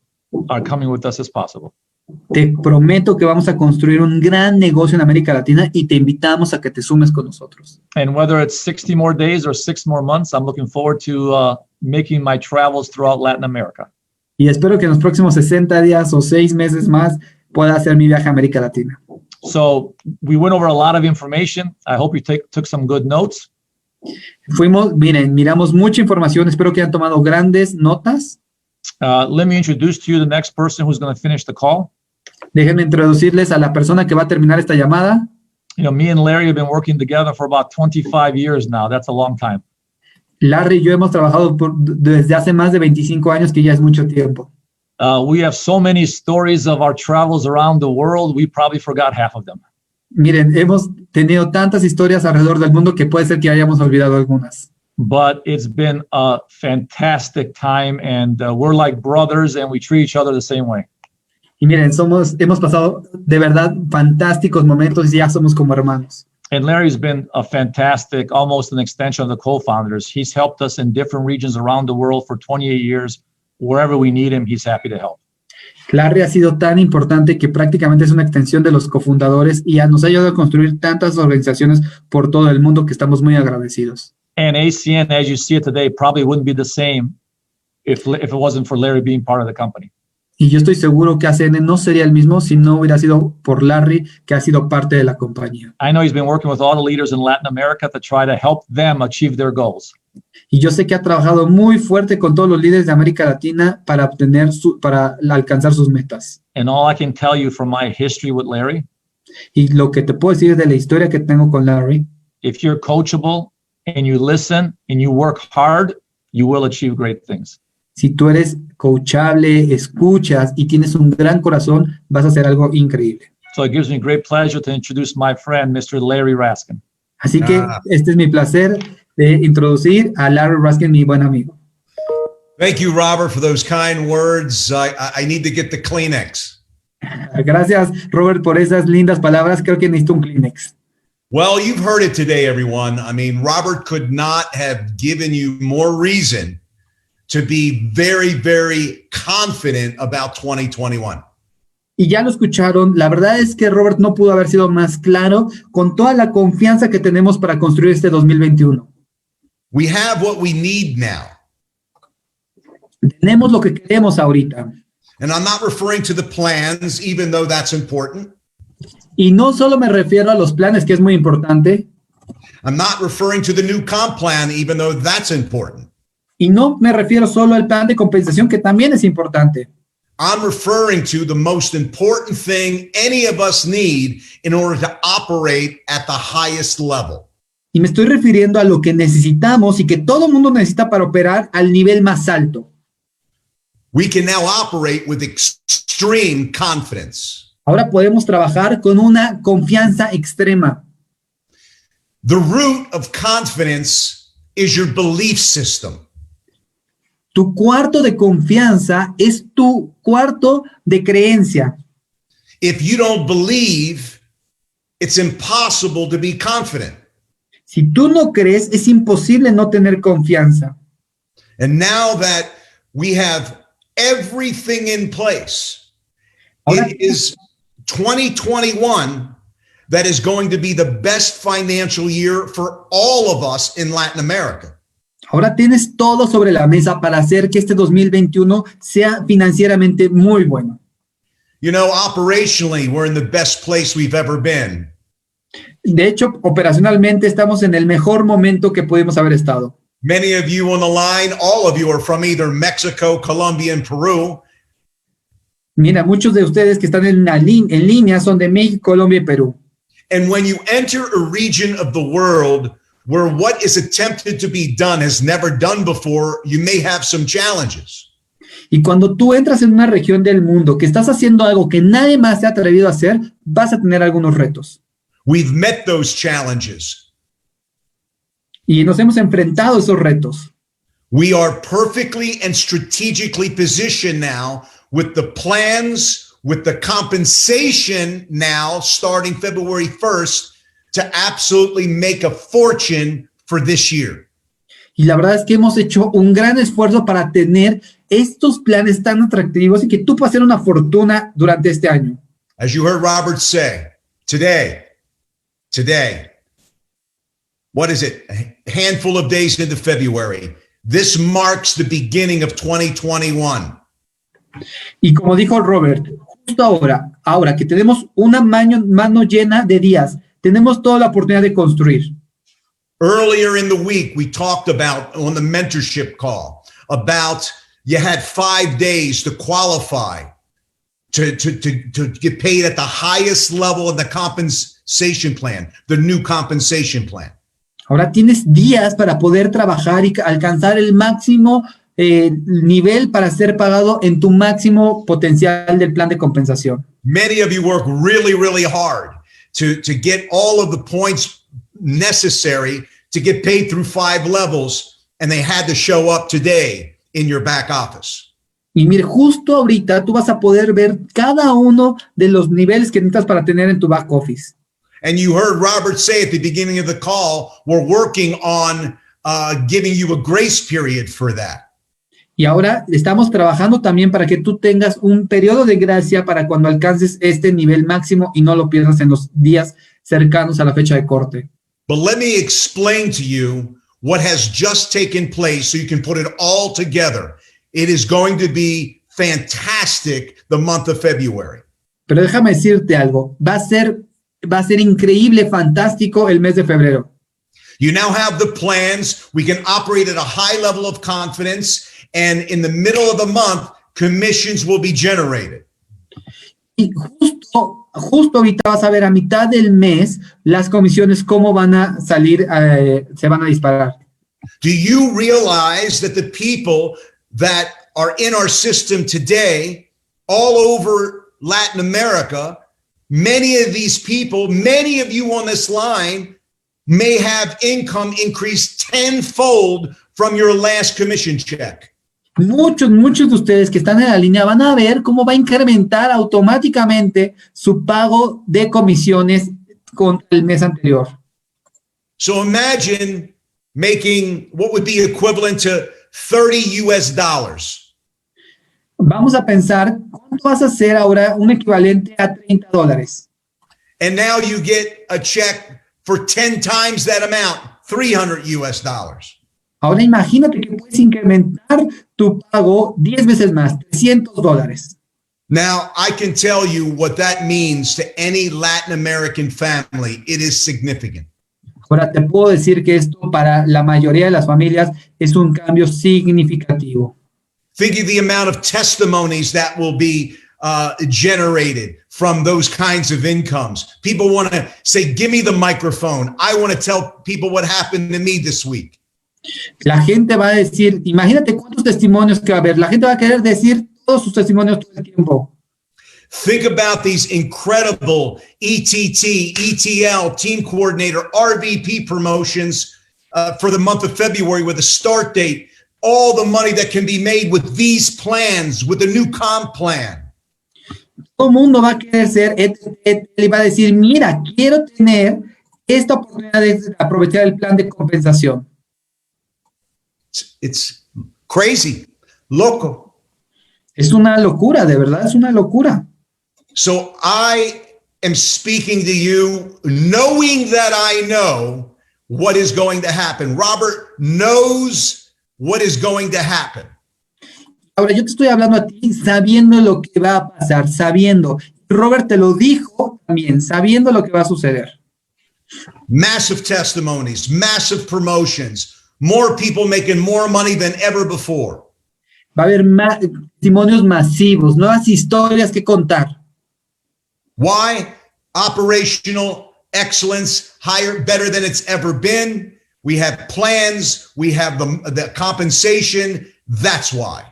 are coming with us as possible. Te prometo que vamos a construir un gran negocio en América Latina y te invitamos a que te sumes con nosotros. And whether it's 60 more days or 6 more months, I'm looking forward to making my travels throughout Latin America. Y espero que en los próximos 60 días o 6 meses más pueda hacer mi viaje a América Latina. So we went over a lot of information. I hope you took some good notes. Miramos mucha información. Espero que hayan tomado grandes notas. Let me introduce to you the next person who's going to finish the call. Déjenme introducirles a la persona que va a terminar esta llamada. You know, me and Larry have been working together for about 25 years now. That's a long time. Larry y yo hemos trabajado desde hace más de 25 años, que ya es mucho tiempo. We have so many stories of our travels around the world, we probably forgot half of them. Miren, hemos tenido tantas historias alrededor del mundo que puede ser que hayamos olvidado algunas. But it's been a fantastic time, and we're like brothers, and we treat each other the same way. Y miren, hemos pasado de verdad fantásticos momentos y ya somos como hermanos. And Larry's been a fantastic, almost an extension of the co-founders. He's helped us in different regions around the world for 28 years. Wherever we need him, he's happy to help. Larry ha sido tan importante que prácticamente es una extensión de los cofundadores y nos ha ayudado a construir tantas organizaciones por todo el mundo que estamos muy agradecidos. And ACN, as you see it today, probably wouldn't be the same if it wasn't for Larry being part of the company. Y yo estoy seguro que ACN no sería el mismo si no hubiera sido por Larry, que ha sido parte de la compañía. I know he's been working with all the leaders in Latin America to try to help them achieve their goals. Y yo sé que ha trabajado muy fuerte con todos los líderes de América Latina para alcanzar sus metas. And all I can tell you from my history with Larry, Y lo que te puedo decir de la historia que tengo con Larry, if you're coachable and you listen and you work hard, you will achieve great things. si tú eres coachable, escuchas y tienes un gran corazón, vas a hacer algo increíble. So it gives me great pleasure to introduce my friend, Mr. Larry Raskin. Así que este es mi placer de introducir a Larry Raskin, mi buen amigo. Thank you, Robert, for those kind words. I need to get the Kleenex. Gracias, Robert, por esas lindas palabras. Creo que necesito un Kleenex. Well, you've heard it today, everyone. I mean, Robert could not have given you more reason to be very, very confident about 2021. Y ya lo escucharon, la verdad es que Robert no pudo haber sido más claro con toda la confianza que tenemos para construir este 2021. We have what we need now. Tenemos lo que queremos ahorita. And I'm not referring to the plans, even though that's important. Y no solo me refiero a los planes, que es muy importante. I'm not referring to the new comp plan, even though that's important. Y no me refiero solo al plan de compensación, que también es importante. I'm referring to the most important thing any of us need in order to operate at the highest level. Y me estoy refiriendo a lo que necesitamos y que todo el mundo necesita para operar al nivel más alto. We can now operate with extreme confidence. Ahora podemos trabajar con una confianza extrema. The root of confidence is your belief system. Tu cuarto de confianza es tu cuarto de creencia. If you don't believe, it's impossible to be confident. Si tú no crees, es imposible no tener confianza. And now that we have everything in place, Ahora, it is 2021 that is going to be the best financial year for all of us in Latin America. ahora tienes todo sobre la mesa para hacer que este 2021 sea financieramente muy bueno. You know, operationally, we're in the best place we've ever been. De hecho, operacionalmente estamos en el mejor momento que pudimos haber estado. Many of you on the line, all of you are from either Mexico, Colombia, and Peru. Mira, muchos de ustedes que están en línea son de México, Colombia y Perú. And when you enter a region of the world where what is attempted to be done has never done before, you may have some challenges. Y cuando tú entras en una región del mundo que estás haciendo algo que nadie más se ha atrevido a hacer, vas a tener algunos retos. We've met those challenges. Y nos hemos enfrentado a esos retos. We are perfectly and strategically positioned now with the plans, with the compensation now starting February 1st to absolutely make a fortune for this year. Y la verdad es que hemos hecho un gran esfuerzo para tener estos planes tan atractivos y que tú puedas hacer una fortuna durante este año. As you heard Robert say, today, what is it? A handful of days into February. This marks the beginning of 2021. Y como dijo Robert, justo ahora que tenemos una mano llena de días, tenemos toda la oportunidad de construir. Earlier in the week, we talked about on the mentorship call about you had 5 days to qualify to get paid at the highest level of the compensation plan, the new compensation plan. Ahora tienes días para poder trabajar y alcanzar el máximo nivel para ser pagado en tu máximo potencial del plan de compensación. Many of you work really, really hard to get all of the points necessary to get paid through 5 levels, and they had to show up today in your back office. Y mire, justo ahorita tú vas a poder ver cada uno de los niveles que necesitas para tener en tu back office. And you heard Robert say at the beginning of the call, we're working on giving you a grace period for that. Y ahora estamos trabajando también para que tú tengas un periodo de gracia para cuando alcances este nivel máximo y no lo pierdas en los días cercanos a la fecha de corte. But let me explain to you what has just taken place so you can put it all together. It is going to be fantastic the month of February. Pero déjame decirte algo, va a ser increíble, fantástico el mes de febrero. You now have the plans. We can operate at a high level of confidence, and in the middle of the month, commissions will be generated. Y justo ahorita vas a ver a mitad del mes las comisiones cómo van a salir, se van a disparar. Do you realize that the people that are in our system today, all over Latin America, many of these people, many of you on this line, may have income increase tenfold from your last commission check? Muchos de ustedes que están en la línea van a ver cómo va a incrementar automáticamente su pago de comisiones con el mes anterior. So imagine making what would be equivalent to $30. Vamos a pensar, ¿cuánto vas a hacer ahora un equivalente a $30? And now you get a check for 10 times that amount, $300. Ahora imagínate que puedes incrementar tu pago 10 veces más, $300. Now, I can tell you what that means to any Latin American family. It is significant. Ahora te puedo decir que esto para la mayoría de las familias es un cambio significativo. Think of the amount of testimonies that will be generated from those kinds of incomes. People want to say, give me the microphone. I want to tell people what happened to me this week. La gente va a decir, imagínate cuántos testimonios que va a haber. La gente va a querer decir todos sus testimonios todo el tiempo. Think about these incredible ETT, ETL, team coordinator, RVP promotions for the month of February with a start date. All the money that can be made with these plans, with the new comp plan. Todo el mundo va a querer ser y va a decir, mira, quiero tener esta oportunidad de aprovechar el plan de compensación. It's crazy, loco. Es una locura, de verdad, es una locura. So I am speaking to you knowing that I know what is going to happen. Robert knows what is going to happen. Ahora, yo te estoy hablando a ti sabiendo lo que va a pasar, sabiendo. Robert te lo dijo también, sabiendo lo que va a suceder. Massive testimonies, massive promotions, more people making more money than ever before. Va a haber testimonios masivos, nuevas historias que contar. Why? Operational excellence, higher, better than it's ever been. We have plans, we have the compensation. That's why.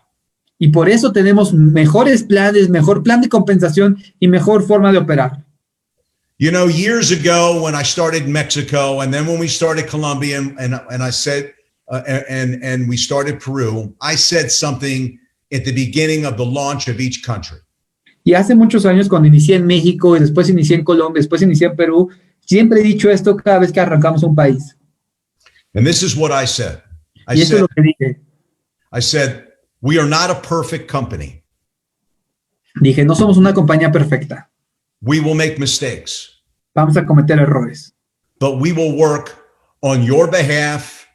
Y por eso tenemos mejores planes, mejor plan de compensación y mejor forma de operar. You know, years ago when I started in Mexico and then when we started Colombia and I said, and we started Peru, I said something at the beginning of the launch of each country. Y hace muchos años cuando inicié en México y después inicié en Colombia, después inicié en Perú, siempre he dicho esto cada vez que arrancamos un país. And this is what I said. Y esto es lo que dije. I said, we are not a perfect company. Dije, no somos una compañía perfecta. We will make mistakes. Vamos a cometer errores. But we will work on your behalf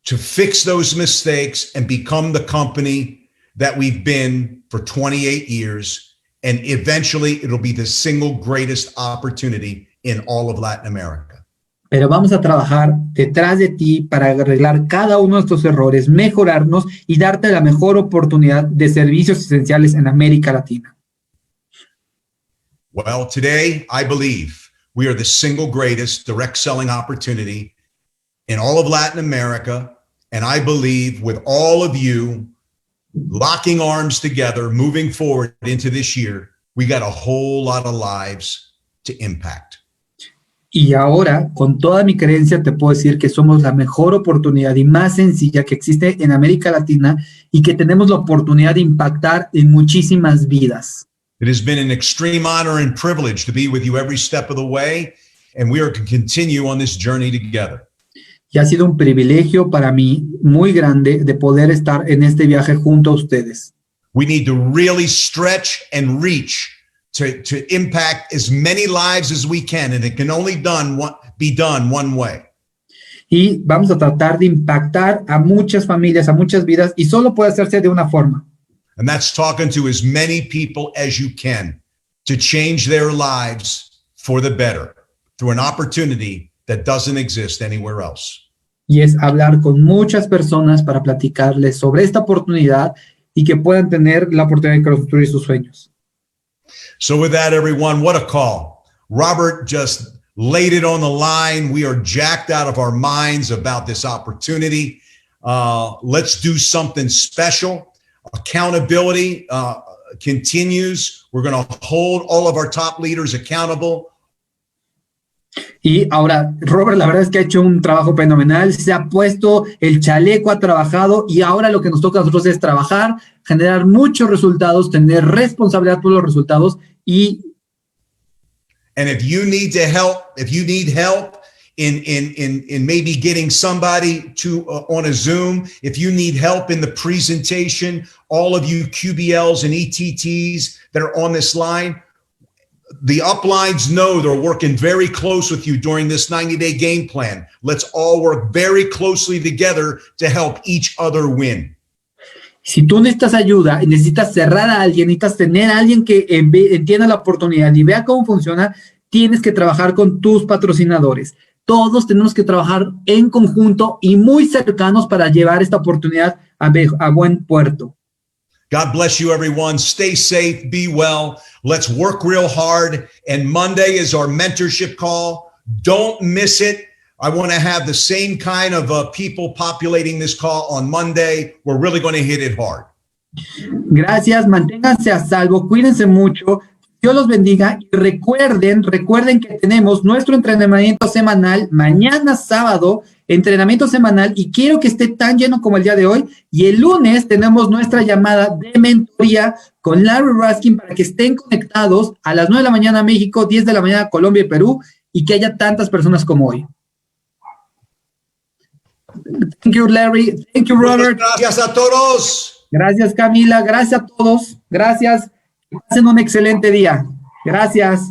to fix those mistakes and become the company that we've been for 28 years. And eventually it'll be the single greatest opportunity in all of Latin America. Pero vamos a trabajar detrás de ti para arreglar cada uno de estos errores, mejorarnos y darte la mejor oportunidad de servicios esenciales en América Latina. Well, today I believe we are the single greatest direct selling opportunity in all of Latin America. And I believe with all of you locking arms together, moving forward into this year, we got a whole lot of lives to impact. Y ahora, con toda mi creencia, te puedo decir que somos la mejor oportunidad y más sencilla que existe en América Latina y que tenemos la oportunidad de impactar en muchísimas vidas. It has been an extreme honor and privilege to be with you every step of the way, and we are to continue on this journey together. Y ha sido un privilegio para mí muy grande de poder estar en este viaje junto a ustedes. We need to really stretch and reach to impact as many lives as we can, and it can only be done one way. Y vamos a tratar de impactar a muchas familias, a muchas vidas, y solo puede hacerse de una forma. And that's talking to as many people as you can to change their lives for the better through an opportunity that doesn't exist anywhere else. Y es hablar con muchas personas para platicarles sobre esta oportunidad y que puedan tener la oportunidad de construir sus sueños. So with that, everyone, what a call. Robert just laid it on the line. We are jacked out of our minds about this opportunity. Let's do something special. Accountability continues. We're going to hold all of our top leaders accountable. Y ahora, Robert, la verdad es que ha hecho un trabajo fenomenal, se ha puesto el chaleco, ha trabajado, y ahora lo que nos toca a nosotros es trabajar, generar muchos resultados, tener responsabilidad por los resultados y... And if you need help in maybe getting somebody to on a Zoom, if you need help in the presentation, all of you QBLs and ETTs that are on this line, the uplines know they're working very close with you during this 90-day game plan. Let's all work very closely together to help each other win. Si tú necesitas ayuda y necesitas cerrar a alguien, necesitas tener a alguien que entienda la oportunidad y vea cómo funciona, tienes que trabajar con tus patrocinadores. todos tenemos que trabajar en conjunto y muy cercanos para llevar esta oportunidad a buen puerto. God bless you, everyone. Stay safe, be well. Let's work real hard. And Monday is our mentorship call. Don't miss it. I want to have the same kind of people populating this call on Monday. We're really going to hit it hard. Gracias, manténganse a salvo, cuídense mucho. Dios los bendiga y recuerden que tenemos nuestro entrenamiento semanal mañana sábado, entrenamiento semanal, y quiero que esté tan lleno como el día de hoy. Y el lunes tenemos nuestra llamada de mentoría con Larry Raskin para que estén conectados a las 9 de la mañana México, 10 de la mañana Colombia y Perú, y que haya tantas personas como hoy. Thank you, Larry. Thank you, Robert. Gracias a todos. Gracias, Camila. Gracias a todos. Gracias. Que pasen un excelente día. Gracias.